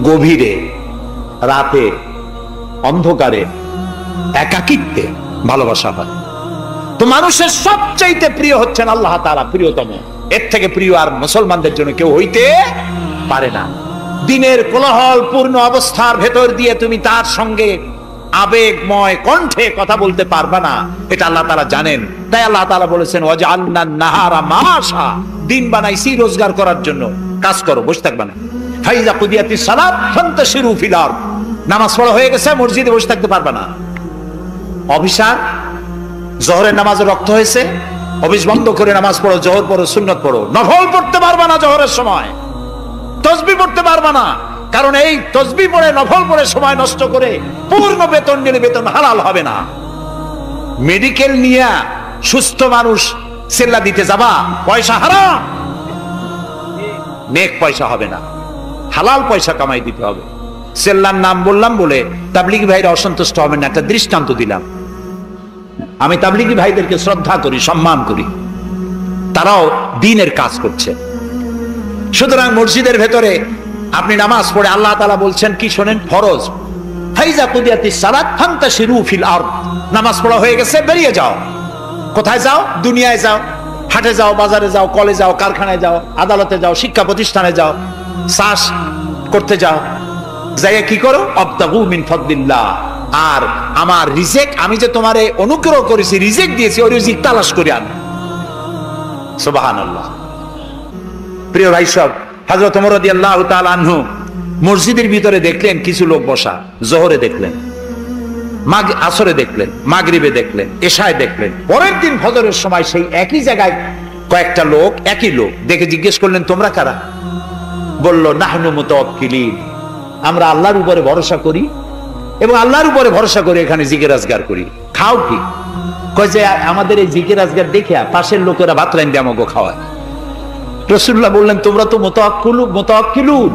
গভীরে, রাতে, অন্ধকারে, একাকিত্বে ভালোবাসা হয়। তো মানুষের সবচাইতে প্রিয় হচ্ছেন আল্লাহ তাআলা, প্রিয়তম। এর থেকে প্রিয় আর মুসলমানদের জন্য কেউ হইতে পারে না। দিনের কোলাহল পূর্ণ অবস্থার ভেতর দিয়ে তুমি তার সঙ্গে আবেগময় কণ্ঠে কথা বলতে পারবা না, এটা আল্লাহ তাআলা জানেন। তাই আল্লাহ তাআলা বলেছেন ওয়াজআলনা নাহারা মাশা, দিন বানাইছি রোজগার করার জন্য, কাজ করো, বসে থাকবা না। ফাইজা কুদিয়াতিস সালাত ফান্তাশিরু ফিল আরদ, নামাজ পড়া হয়ে গেছে, মসজিদে বসে থাকতে পারবা না। অফিসার, জোহরের নামাজে রক্ত হয়েছে, অফিস বন্ধ করে নামাজ পড়ো, জোহর পড়ো, সুন্নত পড়ো। নফল পড়তে পারবা না জোহরের সময়, তসবিহ পড়তে পারবা না, কারণ এই তসবিহ পড়ে, নফল পড়ে সময় নষ্ট করে পূর্ণ বেতন নিলে বেতন হালাল হবে না। মেডিকেল নিয়ে সুস্থ মানুষ সেল্লা দিতে যাবা, পয়সা হারাম, নেক পয়সা হবে না, হালাল পয়সা কামাই দিতে হবে। সেল্লার নাম বললাম বলে তাবলিগি ভাইরা অসন্তুষ্ট হবেন না, একটা দৃষ্টান্ত দিলাম। আমি তাবলিগি ভাইদেরকে শ্রদ্ধা করি, সম্মান করি, তারাও দ্বীনের কাজ করছে। সুতরাং মসজিদের ভেতরে আপনি নামাজ পড়ে আল্লাহ তাআলা বলছেন কি শোনেন, ফরজ, ফাইজা কুদিয়াতিস সালাত ফান্তাশিরু ফিল আরদ, নামাজ পড়া হয়ে গেছে, বেরিয়ে যাও। কোথায় যাও? দুনিয়ায় যাও, হাটে যাও, বাজারে যাও, কলেজে যাও, কারখানায় যাও, আদালতে যাও, শিক্ষা প্রতিষ্ঠানে যাও, চাষ করতে যাও। যাইয়া কি করো? আবতাগু মিন ফাদলিল্লাহ, আর আমার রিজিক, আমি যে তোমারে অনুগ্রহ করেছি, রিজিক দিয়েছি, ওই রিজিক তালাশ করে আন। সুবহানাল্লাহ। প্রিয় ভাই সব, হযরত ওমর রাদিয়াল্লাহু তাআলা আনহু মসজিদের ভিতরে দেখলেন কিছু লোক বসা, জোহরে দেখলেন, আসরে দেখলেন, মাগরিবে দেখলেন, এশায় দেখলেন। পরের দিন ফজরের সময় সেই একই জায়গায় কয়েকটা লোক, একই লোক দেখে জিজ্ঞেস করলেন, তোমরা কারা? বলল, নাহনু মুতাওয়াক্কিলিন, আমরা আল্লাহর উপরে ভরসা করি এবং আল্লাহর উপরে ভরসা করে এখানে জিকির আজগার করি। খাও কি? কয় যে আমাদের এই জিকির আজগার দেখে পাশের লোকেরা ভাত রাইন্দে আমাকে খাওয়ায়। রাসূলুল্লাহ বললেন, তোমরা তো মুতাওয়াক্কিলুন,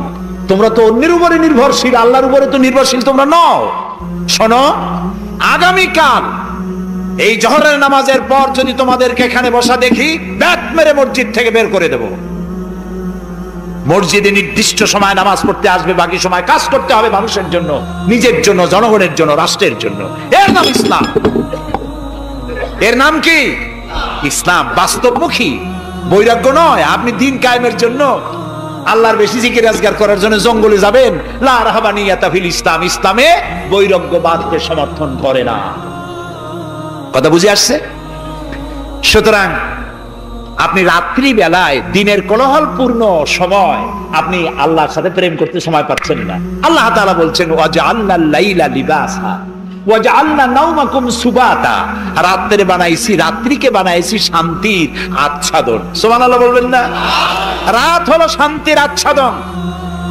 তোমরা তো অন্যের উপরে নির্ভরশীল, আল্লাহর উপরে তো নির্ভরশীল তোমরা নও। শোনো, আগামীকাল এই জোহরের নামাজের পর যদি তোমাদেরকে এখানে বসা দেখি, ব্যাট মেরে মসজিদ থেকে বের করে দেব। মসজিদে নির্দিষ্ট সময় নামাজ পড়তে আসবে, বাকি সময় কাজ করতে হবে মানুষের জন্য, নিজের জন্য, জনগণের জন্য, রাষ্ট্রের জন্য। এর নাম ইসলাম। এর নাম কি? ইসলাম। বাস্তবমুখী, বৈরাগ্য নয়। আপনি দিন কায়েমের জন্য, আল্লাহর বেশি জিকির আজগার করার জন্য জঙ্গলে যাবেন, লা রাহবানিয়াতা ফিল ইসলাম, ইসলামে বৈরাগ্যবাদকে সমর্থন করে না। কথা বুঝে আসছে? সুতরাং আপনি রাত্রি বেলায়, দিনের কোলাহলপূর্ণ সময়, আপনি আল্লাহর সাথে প্রেম করতে সময় পাচ্ছেন না। আল্লাহ তাআলা বলছেন ওয়াজআলনাল লাইলা লিবাসা ওয়াজআলনা নাওমাকুম সুবাতা, রাত্রে বানাইছি, রাত্রিকে বানাইছি শান্তির আচ্ছাদন। সুবহানাল্লাহ বলবেন না? রাত হলো শান্তির আচ্ছাদন,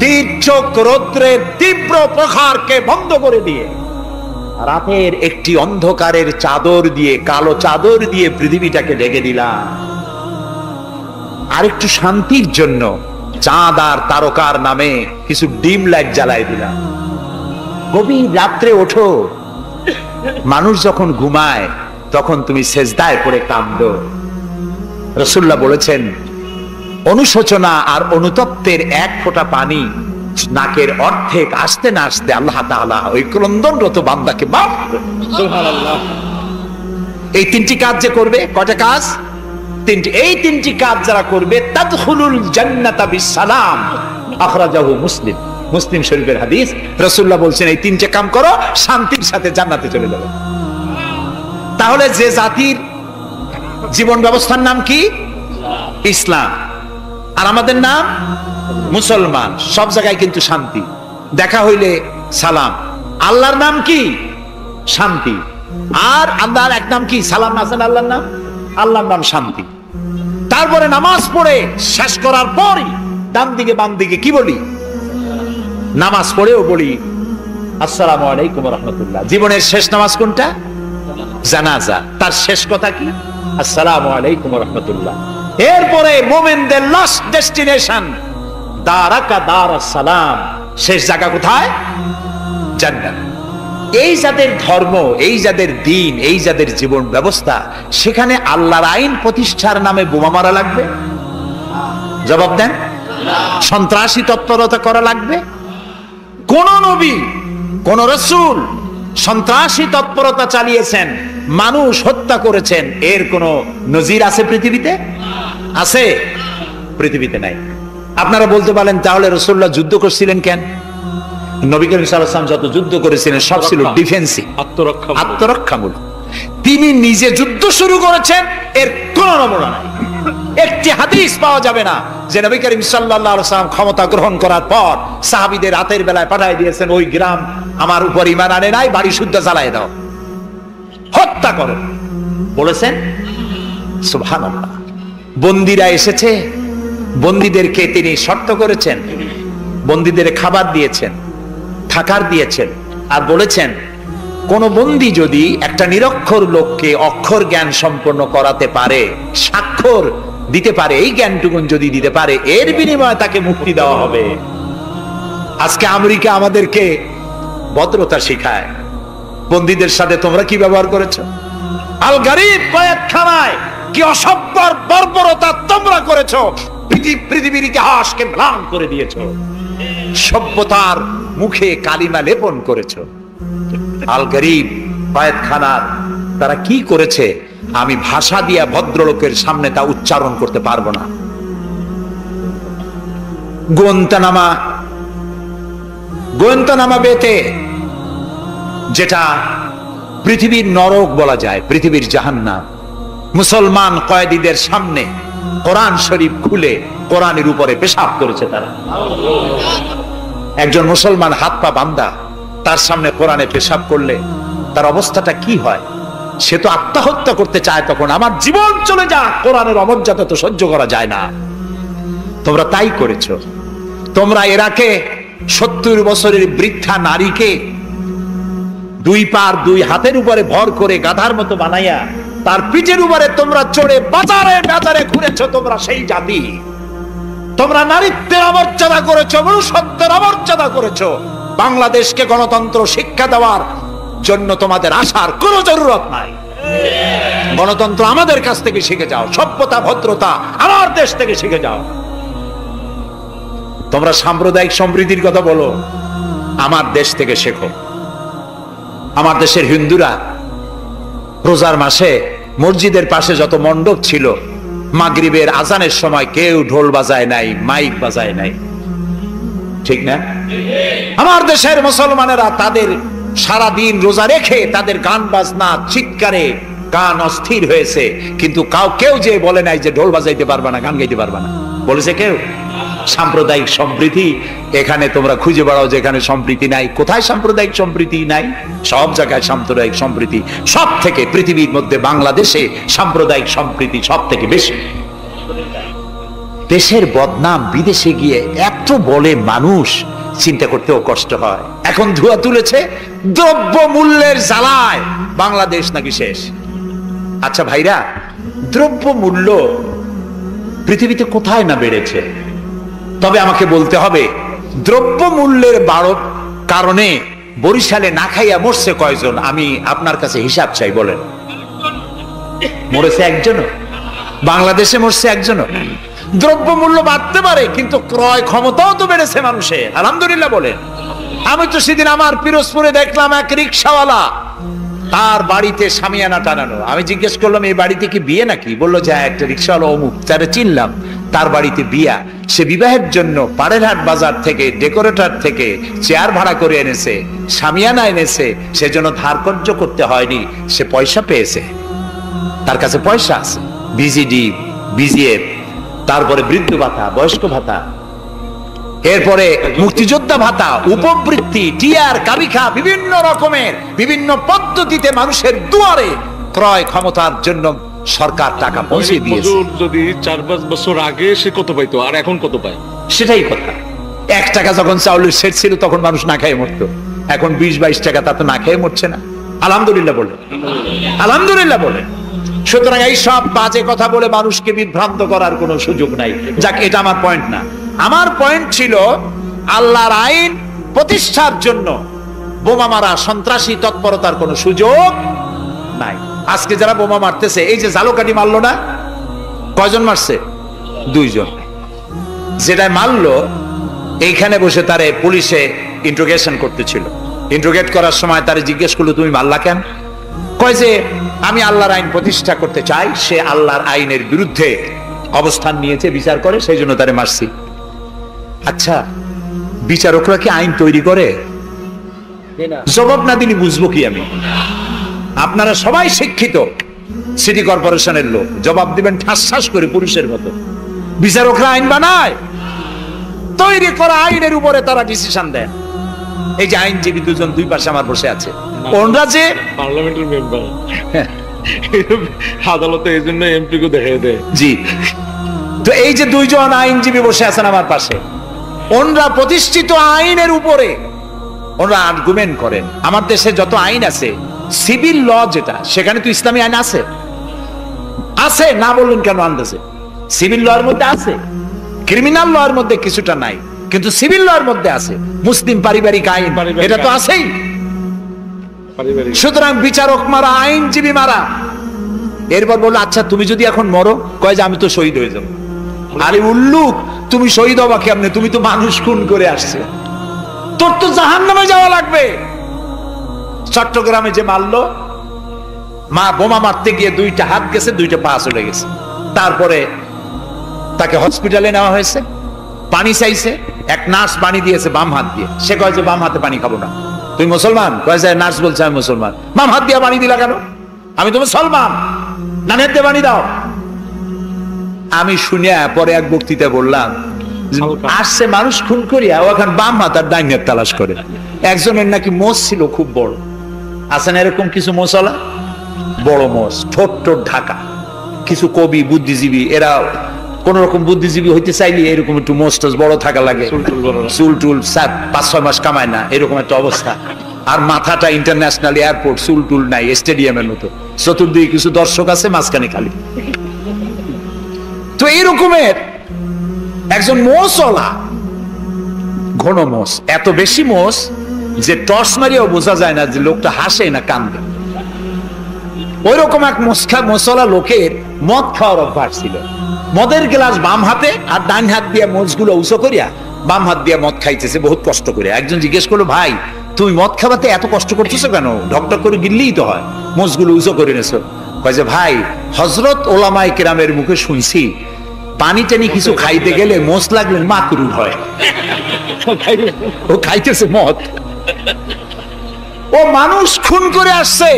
তীর্যক রৌদ্রের তীব্র প্রখারকে বন্ধ করে দিয়ে রাতের একটি অন্ধকারের চাদর দিয়ে, কালো চাদর দিয়ে পৃথিবীটাকে ঢেকে দিলাম। আরেকটু শান্তির জন্য চাঁদ আর তারকার নামে কিছু ডিম লাইট জ্বালাই দিলাম। গভীর রাত্রে ওঠো, মানুষ যখন ঘুমায় তখন তুমি সেজদায় পড়ে কাঁদো। রাসূলুল্লাহ বলেছেন, অনুশোচনা আর অনুতপ্তের এক ফোঁটা পানি নাকের অর্ধেক আসতে না আসতে আল্লাহ তাআলা ওই ক্রন্দনরত বান্দাকে মাফ করে। সুবহানাল্লাহ। এই তিনটি কাজ যে করবে, কয়টা কাজ? তিনটি। এই তিনটি কাজ যারা করবে তাদখুলুল জান্নাতা বিসসালাম, আখরাজাহু মুসলিম। মুসলিম শরীফের হাদিস। রাসূলুল্লাহ বলছেন, এই তিনটে কাম করো, শান্তির সাথে জান্নাতে চলে যাবে। তাহলে যে জাতির জীবন ব্যবস্থার নাম কি? ইসলাম। আর আমাদের নাম মুসলমান। সব জায়গায় কিন্তু শান্তি, দেখা হইলে সালাম। আল্লাহর নাম কি? শান্তি। আর আল্লাহর এক নাম কি? সালাম আছেন আল্লাহর নাম, আল্লাহর নাম শান্তি। তারপরে নামাজ পড়ে শেষ করার পরই ডান দিকে বাম দিকে কি বলি? নামাজ পড়েও বলি আসসালামু আলাইকুম ওয়া রাহমাতুল্লাহ। জীবনের শেষ নামাজ কোনটা? জানাজা। তার শেষ কথা কি? আসসালামু আলাইকুম ওয়া রাহমাতুল্লাহ। এরপরে মুমিনদের লাস্ট ডেস্টিনেশন দারাকা দারাস সালাম। শেষ জায়গা কোথায়? জান্নাত। এই যাদের ধর্ম, এই যাদের দ্বীন, এই যাদের জীবন ব্যবস্থা, সেখানে আল্লাহর আইন প্রতিষ্ঠার নামে বোমা মারা লাগবে? জবাব দেন। সন্ত্রাসী তৎপরতা করা লাগবে? কোন নবী, কোন রাসূল সন্ত্রাসী তৎপরতা চালিয়েছেন, মানুষ হত্যা করেছেন, এর কোন নজির আছে পৃথিবীতে? আছে? পৃথিবীতে নাই। আপনারা বলতে পারেন, তাহলে রাসূলুল্লাহ যুদ্ধ করছিলেন কেন? নবী করিম সাল্লাল্লাহু আলাইহি ওয়াসাল্লাম যত যুদ্ধ করেছিলেন সব ছিল ডিফেন্সিভ, আত্মরক্ষামূলক। তিনি নিজে যুদ্ধ শুরু করেছেন, এর কোন নমুনা নাই। একটি হাদিস পাওয়া যাবে না যে নবী করিম সাল্লাল্লাহু আলাইহি ওয়াসাল্লাম ক্ষমতা গ্রহণ করার পর সাহাবীদের রাতের বেলায় পাঠিয়ে দিয়েছেন, ওই গ্রাম আমার উপর ঈমান আনে নাই, বাড়ি শুদ্ধ জ্বালায় দাও, হত্যা করো, বলেছেন? সুবহানাল্লাহ। বন্দীরা এসেছে, বন্দীদেরকে তিনি শর্ত করেছেন, বন্দীদের খাবার দিয়েছেন, থাকার দিয়েছেন, আর বলেছেন কোন বন্দী যদি একটা নিরক্ষর লোককে অক্ষর জ্ঞান সম্পন্ন করাতে পারে, স্বাক্ষর দিতে পারে, এই জ্ঞানটুকুন যদি দিতে পারে, এর বিনিময়ে তাকে মুক্তি দেওয়া হবে। আজকে আমেরিকা আমাদেরকে ভদ্রতা শিখায়, বন্দীদের সাথে তোমরা কি ব্যবহার করেছো? আল গারিব কয়েদখানায় কি অসভ্যর বর্বরতা তোমরা করেছো, পৃথিবীর ইতিহাসকে ম্লান করে দিয়েছো, সভ্যতার মুখে কালিমা লেপন করেছো। আল গারিব কয়েদখানার তারা কি করেছে আমি ভাষা দিয়া ভদ্রলোকের সামনে তা উচ্চারণ করতে পারবো না। গোয়েন্তানামা বেতে, যেটা পৃথিবীর নরক বলা যায়, পৃথিবীর জাহান্নাম, মুসলমান কয়েদিদের সামনে কোরআন শরীফ খুলে কোরআনের উপরে পেশাব করেছে তারা। একজন মুসলমান হাত পা বাঁধা, তার সামনে কোরআনে পেশাব করলে তার অবস্থাটা কি হয়? সে তো আত্মহত্যা করতে চায়, তখন আমার জীবন চলে যাক, কোরআনের অমর্যাদা তো সহ্য করা যায় না। তোমরা তাই করেছো। তোমরা ইরাকে 70 বছরের বৃদ্ধা নারীকে দুই পার দুই হাতের উপরে ভর করে গাধার মতো বানাইয়া তার পিঠের উপরে তোমরা চড়ে বাজারে বাজারে ঘুরেছো। তোমরা সেই জাতি, তোমরা নারীত্বের অমর্যাদা করেছো, মনুষ্যত্বের অমর্যাদা করেছো। বাংলাদেশকে গণতন্ত্র শিক্ষা দেওয়ার জন্য তোমাদের আসার কোনো জরুরত নাই। গণতন্ত্র আমাদের কাছ থেকে শিখে যাও, সভ্যতা ভদ্রতা আমার দেশ থেকে শিখে যাও। তোমরা সাম্প্রদায়িক সম্প্রীতির কথা বলো, আমার দেশ থেকে শেখো। আমার দেশের হিন্দুরা রোজার মাসে মসজিদের পাশে যত মণ্ডপ ছিল, মাগরিবের আজানের সময় কেউ ঢোল বাজায় নাই, মাইক বাজায় নাই, ঠিক না? আমার দেশের মুসলমানেরা তাদের সারা দিন রোজা রেখে তাদের গান বাজনা চিৎকারে গান অস্থির হয়েছে, কিন্তু কেউ যে বলে নাই যে ঢোল বাজাইতে পারবা না, গান গাইতে পারবা না, বলেছে কেউ? সাম্প্রদায়িক সম্প্রীতি এখানে তোমরা খুঁজে বেড়াও যেখানে সম্প্রীতি নাই। কোথায় সাম্প্রদায়িক সম্প্রীতি নাই? সব জায়গায় সাম্প্রদায়িক সম্প্রীতি। সব থেকে পৃথিবীর মধ্যে বাংলাদেশে সাম্প্রদায়িক সম্প্রীতি সব থেকে বেশি। দেশের বদনাম বিদেশে গিয়ে এত বলে মানুষ, চিন্তা করতেও কষ্ট হয়। এখন ধোঁয়া তুলেছে দ্রব্য মূল্যের জ্বালায় বাংলাদেশ নাকি শেষ। আচ্ছা ভাইরা, দ্রব্য মূল্য পৃথিবীতে কোথায় না বেড়েছে? তবে আমাকে বলতে হবে, দ্রব্য মূল্যের বাড়ার কারণে বরিশালে না খাইয়া মরছে কয়জন? আমি আপনার কাছে হিসাব চাই, বলেন। মরেছে একজনও? বাংলাদেশে মরছে একজনও? দ্রব্য মূল্য বাড়তে পারে, কিন্তু ক্রয় ক্ষমতাও তো বেড়েছে মানুষের, আলহামদুলিল্লাহ বলেন। আমি তো সেদিন আমার পিরোজপুরে দেখলাম এক রিক্সাওয়ালা, তার বাড়িতে শামিয়ানা টানানো। আমি জিজ্ঞেস করলাম, এই বাড়িতে কি বিয়ে নাকি? বললো যে একটা রিক্সাওয়ালা অমুক, তারা চিনলাম, তার বাড়িতে বিয়া। সে বিবাহের জন্য পাড়েরহাট বাজার থেকে, ডেকোরেটর থেকে চেয়ার ভাড়া করে এনেছে, শামিয়ানা এনেছে, সেজন্য ধার কর্য করতে হয়নি, সে পয়সা পেয়েছে, তার কাছে পয়সা আছে। বিজিডি, বিজিএফ, তারপরে বৃদ্ধ ভাতা, বয়স্ক ভাতা, এরপরে মুক্তিযোদ্ধা ভাতা, উপবৃত্তি, টিআর, কাবিখা, বিভিন্ন রকমের বিভিন্ন পদ্ধতিতে মানুষের দুয়ারে ক্রয় ক্ষমতার জন্য সরকার টাকা পৌঁছে দিয়েছে। যদি 4-5 বছর আগে সে কত পাইতো আর এখন কত পায়? সেটাই কথা। 1 টাকা যখন চাউলের সেট ছিল তখন মানুষ না খেয়ে মরতো, এখন 20-22 টাকা, তা তো না খেয়ে মরছে না। আলহামদুলিল্লাহ বলে, আলহামদুলিল্লাহ বলে। সুতরাং এই সব বাজে কথা বলে মানুষকে বিভ্রান্ত করার কোনো সুযোগ নাই। যাক, এটা আমার পয়েন্ট না। আমার পয়েন্ট ছিল আল্লাহর আইন প্রতিষ্ঠার জন্য বোমা মারা, সন্ত্রাসী তৎপরতার কোনো সুযোগ নাই। আজকে যারা বোমা মারতেছে, এই যে ঝালকাঠি মারলো না, কয়জন মারছে? 2 জন। যেটা মারলো এইখানে বসে তারে পুলিশে ইন্ট্রোগেশন করতেছিল। ইন্ট্রোগেট করার সময় তারে জিজ্ঞেস করলো, তুমি মারলা কেন? কয় যে আমি আল্লাহর আইন প্রতিষ্ঠা করতে চাই, সে আল্লাহর আইনের বিরুদ্ধে অবস্থান নিয়েছে, বিচার করে, সেই জন্য তারে মারছি। আচ্ছা, বিচারকরা কি আইন তৈরি করে? জবাব না দিলে বুঝবো কি আমি? আপনারা সবাই শিক্ষিত, সিটি কর্পোরেশনের লোক, জবাব দিবেন ঠাস ঠাস করে পুলিশের মতো। বিচারকরা আইন বানায়, তৈরি করা আইনের উপরে তারা ডিসিশন দেন। এই যে আইনজীবী 2 জন 2 পাশে আমার বসে আছে, ওনরা যে পার্লামেন্টের মেম্বার, আদালতে এই জন্য এমপি কে দেখাই দেয়। জি, তো এই যে 2 জন আইনজীবী বসে আছেন আমার পাশে, ওনরা প্রতিষ্ঠিত আইনের উপরে ওনরা আর্গুমেন্ট করেন। আমার দেশে যত আইন আছে, সিভিল ল যেটা, সেখানে তো ইসলামী আইন আছে, আছে না বললেন কেন? আন্দাজে সিভিল ল এর মধ্যে আছে, ক্রিমিনাল ল এর মধ্যে কিছুটা নাই, কিন্তু সিভিল ল এর মধ্যে আছে। মুসলিম পারিবারিক আইন, এটা তো আছেই। সুতরাং বিচারক মারা, আইনজীবী মারা। এরপর বললো, আচ্ছা তুমি যদি এখন মরো, কয় যে আমি তো শহীদ হয়ে যাবো। আরে উল্লুক, তুমি শহীদ হবা কেমনে? তুমি তো মানুষ খুন করে আসছে, তোর তো জাহান্নামে যাওয়া লাগবে। চট্টগ্রামে যে মারলো, বোমা মারতে গিয়ে 2টা হাত গেছে, 2টা পা চলে গেছে। তারপরে তাকে হসপিটালে নেওয়া হয়েছে, পানি চাইছে, এক নার্স পানি দিয়েছে বাম হাত দিয়ে। সে কয় যে বাম হাতে পানি খাবো না। তুই মুসলমান? কয় যে নার্স বলছে আমি মুসলমান। বাম হাত দিয়ে পানি দিলা কেন? আমি তো মুসলমান, ডান হাত দিয়ে পানি দাও। আমি শুনিয়া পরে এক বক্তৃতা বললাম, আসছে মানুষ খুন করিয়া, ও এখন বাম হাত আর ডাইন হাত তালাশ করে। একজনের নাকি মোষ ছিল খুব বড়, আছে না এরকম কিছু মোষওয়ালা, বড় মোষ, ঠোঁট ঠোঁট ঢাকা। কিছু কবি, বুদ্ধিজীবী, এরা কোন রকম বুদ্ধিজীবী হইতে চাইলে এরকম একটু মোষ টোষ বড় থাকা লাগে, চুল টুল 5-6 মাস কামায় না, এরকম একটা অবস্থা। আর মাথাটা ইন্টারন্যাশনাল এয়ারপোর্ট, চুল টুল নাই, স্টেডিয়ামের মতো, চতুর্দিকে কিছু দর্শক আছে, মাঝখানে খালি। তো এইরকমের একজন মোষওয়ালা, ঘন মোষ, এত বেশি মোষ যে টর্চ মারিয়াও বোঝা যায় না যে লোকটা হাসে না কান্দে। ওই রকম এক মোষওয়ালা লোকের মদ খাওয়ার অভ্যাস ছিল। মদের গ্লাস বাম হাতে, আর ডান হাত দিয়ে মোষগুলো উঁচু করিয়া বাম হাত দিয়ে মদ খাইতেছে বহুত কষ্ট করে। একজন জিজ্ঞেস করলো, ভাই তুমি মদ খাওয়াতে এত কষ্ট করতেছো কেন? ঢকঢক করে গিললেই তো হয়, মোষগুলো উঁচু করে নেছো। কয় যে ভাই, হযরত ওলামায়ে কেরামের মুখে শুনছি, পানি টানি কিছু খাইতে গেলে মোষ লাগলে মাকরুহ হয়। ও খাইতেছে মদ, ও মানুষ খুন করে আসছে,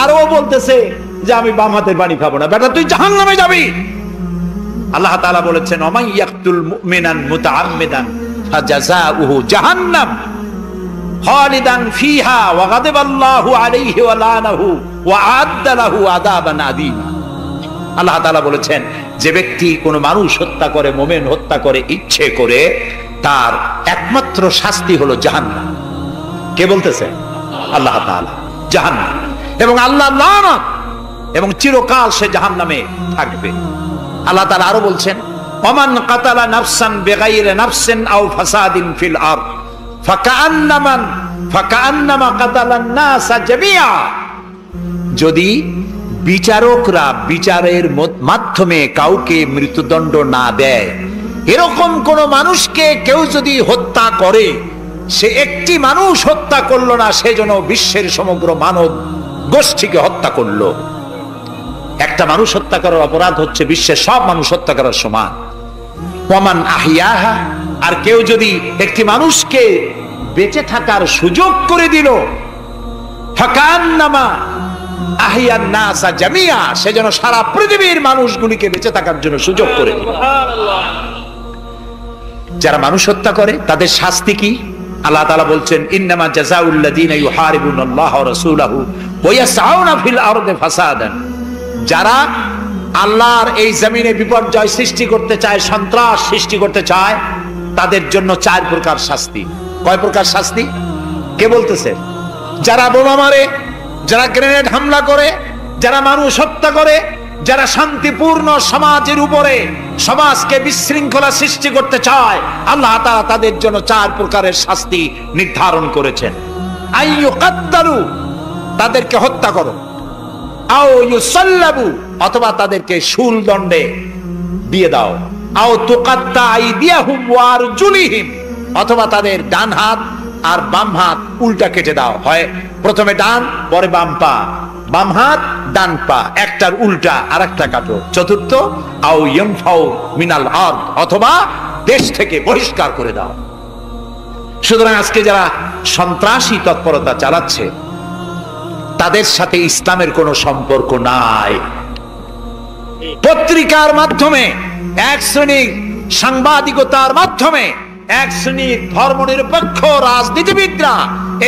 আর ও বলতেছে যে আমি বাম হাতের পানি খাবো না। বেটা তুই জাহান্নামে যাবি। আল্লাহ তাআলা বলেছেন, ওমাই ইয়াকতুল মুমিনান মুতাআম্মিদান ফাজাযাউহু জাহান্নাম খালিদান ফিহা ওয়া গাদাবাল্লাহু আলাইহি ওয়া লানাহু ওয়া আ'আদ্দা লাহু আযাবান আযীমা। আল্লাহ তাআলা বলেছেন, যে ব্যক্তি কোনো মানুষ হত্যা করে, মুমিন হত্যা করে ইচ্ছে করে, তার একমাত্র শাস্তি হলো জাহান্নাম। কে বলতেছে? আল্লাহ তাআলা। জাহান্নাম, এবং আল্লাহ লানত, এবং চিরকাল সে জাহান্নামে থাকবে। আল্লাহ তাআলা আরো বলছেন, ওমান কাতালা নাফসান বিগাইরি নাফসিন আও ফাসাদিন ফিল আরদ ফাকান্নামা কাতালান নাসা জামিআ। যদি বিচারকরা বিচারের মাধ্যমে কাউকে মৃত্যুদণ্ড না দেয়, এরকম কোন মানুষকে কেউ যদি হত্যা করে, সে একটি মানুষ হত্যা করলো না, সেজন্য বিশ্বের সমগ্র মানব গোষ্ঠীকে হত্যা করলো। একটা মানুষ হত্যা করার অপরাধ হচ্ছে বিশ্বের সব মানুষ হত্যা করার সমান। ওয়ামান আহিয়াহা, আর কেউ যদি একটি মানুষকে বেঁচে থাকার সুযোগ করে দিল, ফাকান্নামা আহিয়ান নাসা জামিয়া, সেজন্য সারা পৃথিবীর মানুষগুলিকে বেঁচে থাকার জন্য সুযোগ করে দিল। যারা মানুষ হত্যা করে তাদের শাস্তি কি? আল্লাহ তাআলা বলছেন, ইন্নামা জাযাউল লাযিনা ইউহারিবুনাল্লাহ ওয়া রাসূলাহু ওয়া ইয়াসআউনা ফিল আরদি ফাসাদান। যারা আল্লাহর এই জমিনে বিপর্যয় সৃষ্টি করতে চায়, সন্ত্রাস সৃষ্টি করতে চায়, তাদের জন্য 4 প্রকার শাস্তি। কয় প্রকার শাস্তি? কে বলতেছে? যারা বোমা মারে, যারা গ্রেনেড হামলা করে, যারা মানুষ হত্যা করে, যারা শান্তিপূর্ণ সমাজের উপরে সমাজকে বিশৃঙ্খলা সৃষ্টি করতে চায়, আল্লাহ তাআলা তাদের জন্য 4 প্রকারের শাস্তি নির্ধারণ করেছেন। আইয়ুকাত্তালু, তাদেরকে হত্যা করো, আও ইউসাল্লাবু, অথবা তাদেরকে শুল দণ্ডে দিয়ে দাও, আও তুকাত্তা আইদিয়াহুম ওয়া আরজুলিহিম, অথবা তাদের ডান হাত আর বাম হাত উল্টা কেটে দাও। হয় প্রথমে ডান, পরে বাম পা, বাম হাত ডান পা, একটার উল্টা আর একটা কাটো। চতুর্থ, আও ইয়ানফাউ মিনাল আরদ, অথবা দেশ থেকে বহিষ্কার করে দাও। সুতরাং আজকে যারা সন্ত্রাসী তৎপরতা চালাচ্ছে, তাদের সাথে ইসলামের কোনো সম্পর্ক নাই। পত্রিকার মাধ্যমে, এক শ্রেণীর সাংবাদিকতার মাধ্যমে এক শ্রেণীর ধর্মনিরপেক্ষ রাজনীতিবিদরা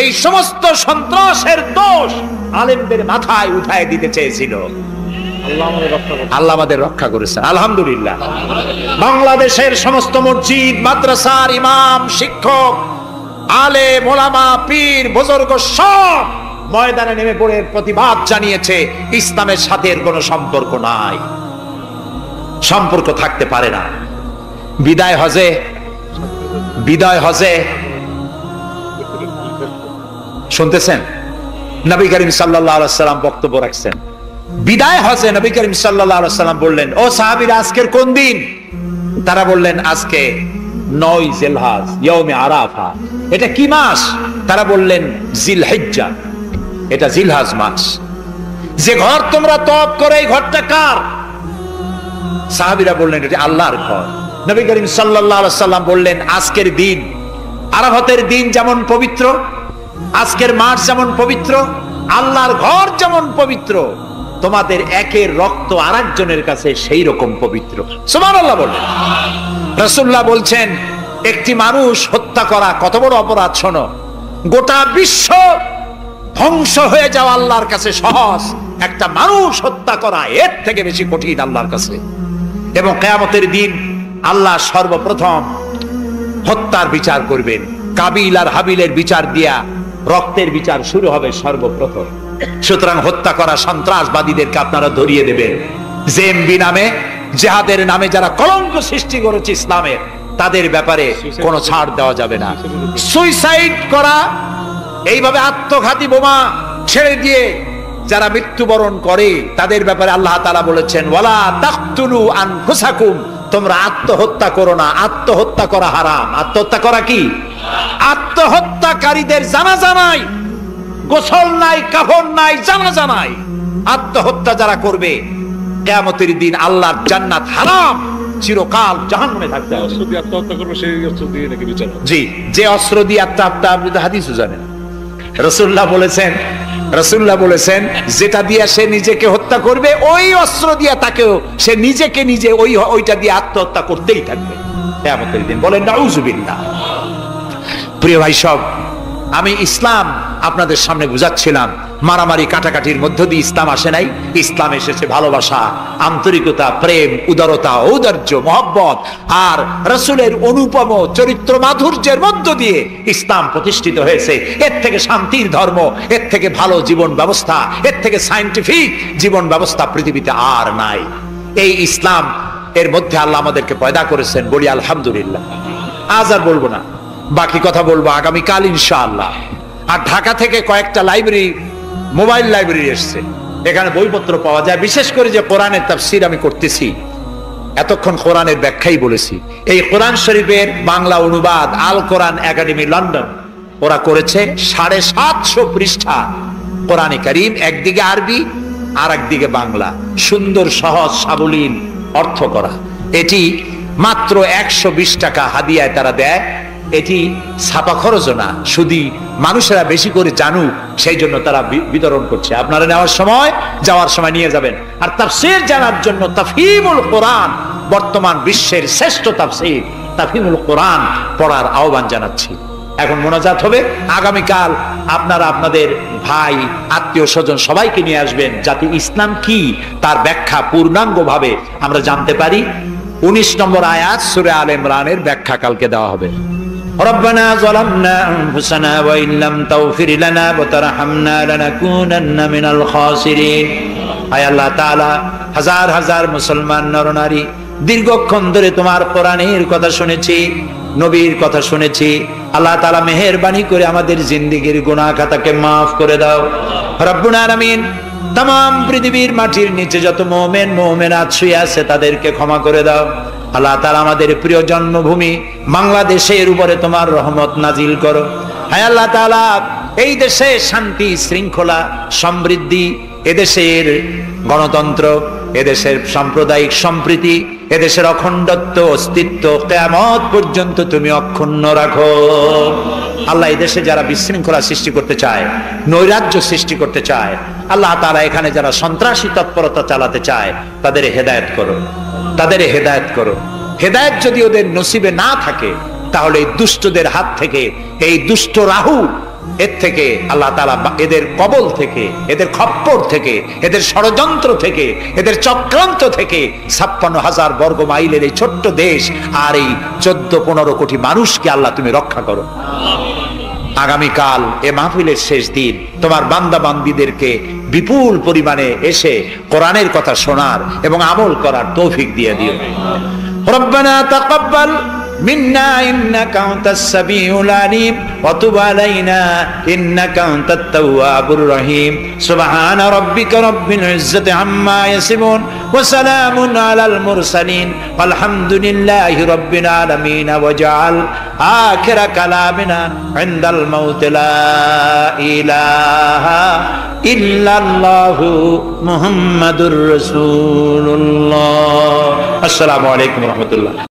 এই সমস্ত সন্ত্রাসের দোষ আলেমদের মাথায় উঠায় দিতে চেয়েছিল। আল্লাহ আমাদের রক্ষা করেছেন, আলহামদুলিল্লাহ। বাংলাদেশের সমস্ত মসজিদ, মাদ্রাসার ইমাম, শিক্ষক, আলেম, ওলামা, পীর, বুজুর্গ সব ময়দানে নেমে পড়ে প্রতিবাদ জানিয়েছে, ইসলামের সাথে এর কোনো সম্পর্ক নাই, সম্পর্ক থাকতে পারে না। বিদায় হজে শুনতেছেন, নবী করিম সাল্লাল্লাহু আলাইহি ওয়াসাল্লাম বক্তব্য রাখছেন। বিদায় হজে নবী করিম সাল্লাল্লাহু আলাইহি ওয়াসাল্লাম বললেন, ও সাহাবীরা, আজকের কোন দিন? তারা বললেন, আজকে 9 জিলহজ, ইয়াউমে আরাফা। এটা কি মাস? তারা বললেন, জিলহিজ্জা, এটা জিলহজ মাস। যে ঘর তোমরা তওয়াফ করে, এই ঘরটা কার? সাহাবীরা বললেন, এটা আল্লাহর ঘর। নবী করিম সাল্লাল্লাহু আলাইহি ওয়াসাল্লাম বললেন, আজকের দিন, আরাফাতের দিন যেমন পবিত্র, আজকের মাস যেমন পবিত্র, আল্লাহর ঘর যেমন পবিত্র, তোমাদের একের রক্ত আরেকজনের কাছে সেই রকম পবিত্র। সুবহানাল্লাহ বললেন। রাসূলুল্লাহ বলছেন, একটি মানুষ হত্যা করা কত বড় অপরাধ শোনো। গোটা বিশ্ব ধ্বংস হয়ে যাওয়া আল্লাহর কাছে সহজ, একটা মানুষ হত্যা করা এর থেকে বেশি কঠিন আল্লাহর কাছে। এবং কিয়ামতের দিন আল্লাহ সর্বপ্রথম হত্যার বিচার করবেন। কাবিল আর হাবিলের বিচার দিয়া রক্তের বিচার শুরু হবে সর্বপ্রথম। সুতরাং হত্যা করা সন্ত্রাসবাদীদেরকে আপনারা ধরিয়ে দেবেন। জেএমবি নামে, জিহাদের নামে যারা কলঙ্ক সৃষ্টি করেছে ইসলামের, তাদের ব্যাপারে কোনো ছাড় দেওয়া যাবে না। সুইসাইড করা, এইভাবে আত্মঘাতী বোমা ছেড়ে দিয়ে যারা মৃত্যুবরণ করে, তাদের ব্যাপারে আল্লাহ তাআলা বলেছেন, ওয়ালা তাকতুলু আনফুসাকুম, তোমরা আত্মহত্যা করো না। আত্মহত্যা করা হারাম। আত্মহত্যা করা কি? আত্মহত্যাকারীদের জানাজা নাই, গোসল নাই, কাফন নাই, জানাজা নাই। আত্মহত্যা যারা করবে, কিয়ামতের দিন আল্লাহর জান্নাত হারাম, চিরকাল জাহান্নামে থাকতে হবে। অস্ত্র দিয়ে আত্মহত্যা করবে, সেই অস্ত্র দিয়ে নাকি বিচার হবে? জি, যে অস্ত্র দিয়ে আত্মহত্যা, আপনি তো হাদিসও জানেন। রাসূলুল্লাহ বলেছেন যেটা দিয়ে সে নিজেকে হত্যা করবে, ওই অস্ত্র দিয়ে তাকেও সে নিজেকে নিজে ওইটা দিয়ে আত্মহত্যা করতেই থাকবে কিয়ামতের দিন। বলেন নাউযুবিল্লাহ। প্রিয় ভাই সব, আমি ইসলাম আপনাদের সামনে বুঝাচ্ছিলাম। মারামারি কাটাকাটির মধ্য দিয়ে ইসলাম আসে নাই। ইসলাম এসেছে ভালোবাসা, আন্তরিকতা, প্রেম, উদারতা, ঔদার্য, মহব্বত আর রাসূলের অনুপম চরিত্র মাধুর্যের মধ্য দিয়ে ইসলাম প্রতিষ্ঠিত হয়েছে। এর থেকে শান্তির ধর্ম, এর থেকে ভালো জীবন ব্যবস্থা, এর থেকে সায়েন্টিফিক জীবন ব্যবস্থা পৃথিবীতে আর নাই। এই ইসলাম এর মধ্যে আল্লাহ আমাদেরকে পয়দা করেছেন, বলি আলহামদুলিল্লাহ। আজ আর বলবো না, বাকি কথা বলবো আগামীকাল ইনশাআল্লাহ। আর ঢাকা থেকে কয়েকটা লাইব্রেরি, মোবাইল লাইব্রেরি এসছে, এখানে বইপত্র পাওয়া যায়। বিশেষ করে যে কোরআনের তাফসীর আমি করতেছি, এতক্ষণ কোরআনের ব্যাখ্যাই বলেছি। এই কোরআন শরীফের বাংলা অনুবাদ আল কোরআন একাডেমি লন্ডন ওরা করেছে 750 পৃষ্ঠা কোরআনে কারীম, একদিকে আরবি আর একদিকে বাংলা, সুন্দর সহজ সাবলীল অর্থ করা। এটি মাত্র 120 টাকা হাদিয়ায় তারা দেয়। এটি ছাপা খরচও না, শুধু মানুষেরা বেশি করে জানুক সেই জন্য তারা বিতরণ করছে। আপনারা নেওয়ার সময়, যাওয়ার সময় নিয়ে যাবেন। আর তাফসীর জানার জন্য তাফহিমুল কোরআন, বর্তমান বিশ্বের শ্রেষ্ঠ তাফসীর তাফহিমুল কোরআন পড়ার আহ্বান জানাচ্ছি। এখন মোনাজাত হবে। আগামীকাল আপনারা আপনাদের ভাই, আত্মীয় স্বজন সবাইকে নিয়ে আসবেন, যাতে ইসলাম কি তার ব্যাখ্যা পূর্ণাঙ্গভাবে আমরা জানতে পারি। 19 নম্বর আয়াত সূরা আলে ইমরানের ব্যাখ্যা কালকে দেওয়া হবে। ربنا ظلمنا أنفسنا وإن لم تغفر لنا وترحمنا لنكونن من الخاسرين। আয় আল্লাহ তাআলা, হাজার হাজার মুসলমান নরনারী দীর্ঘক্ষণ ধরে তোমার কোরআনের কথা শুনেছি, নবীর কথা শুনেছি। আল্লাহ তাআলা মেহেরবানি করে আমাদের জিন্দেগীর গুনাহ খাতাকে মাফ করে দাও রব্বুল আলামিন। तमाम পৃথিবীর মাটির নিচে যত মুমিন মুমিনাত শুয়ে আছে তাদেরকে ক্ষমা করে দাও। আল্লাহ তাআলা আমাদের প্রিয় জন্মভূমি বাংলাদেশের উপরে তোমার রহমত নাজিল করো। হায় আল্লাহ তাআলা, এই দেশে শান্তি, শৃঙ্খলা, সমৃদ্ধি, এদেশের গণতন্ত্র, এদেশের সাম্প্রদায়িক সম্প্রীতি, এদেশের অখণ্ডত্ব, অস্তিত্ব কিয়ামত পর্যন্ত তুমি অক্ষুণ্ণ রাখো। আল্লাহ, এই দেশে যারা বিশৃঙ্খলা সৃষ্টি করতে চায়, নৈরাজ্য সৃষ্টি করতে চায়, আল্লাহ তাআলা এখানে যারা সন্ত্রাসী তৎপরতা চালাতে চায়, তাদের হেদায়েত করো, তাদের হেদায়েত করো। হেদায়েত যদি ওদের নসিবে না থাকে, তাহলে এই দুষ্টদের হাত থেকে, এই দুষ্ট রাহু এর থেকে আল্লাহ তাআলা এদের কবল থেকে, এদের খপ্পর থেকে, এদের ষড়যন্ত্র থেকে, এদের চক্রান্ত থেকে 56,000 বর্গ মাইলের এই ছোট্ট দেশ আর এই 14-15 কোটি মানুষকে আল্লাহ তুমি রক্ষা করো। আগামীকাল এ মাহফিলের শেষ দিন, তোমার বান্দা বান্দীদেরকে বিপুল পরিমাণে এসে কোরআনের কথা শোনার এবং আমল করার তৌফিক দিয়ে দিও। রব্বানা তাকাব্বাল মিন্না ইন্নাকা আনতাস সামিউল আলিম ওয়া তুব আলাইনা ইন্নাকা আনতাত তাওয়াবুর রহিম। সুবহানা রাব্বিকা রাব্বিল ইজ্জাতি আম্মা ইয়াসিফুন ওয়া সালামুন আলাল মুরসালিন আলহামদুলিল্লাহি রাব্বিল আলামিন। ওয়াজআল আখিরা কালামিনা ইনদাল মাউত লা ইলাহা ইল্লাল্লাহু মুহাম্মাদুর রাসূলুল্লাহ। আসসালামু আলাইকুম ওয়া রাহমাতুল্লাহ।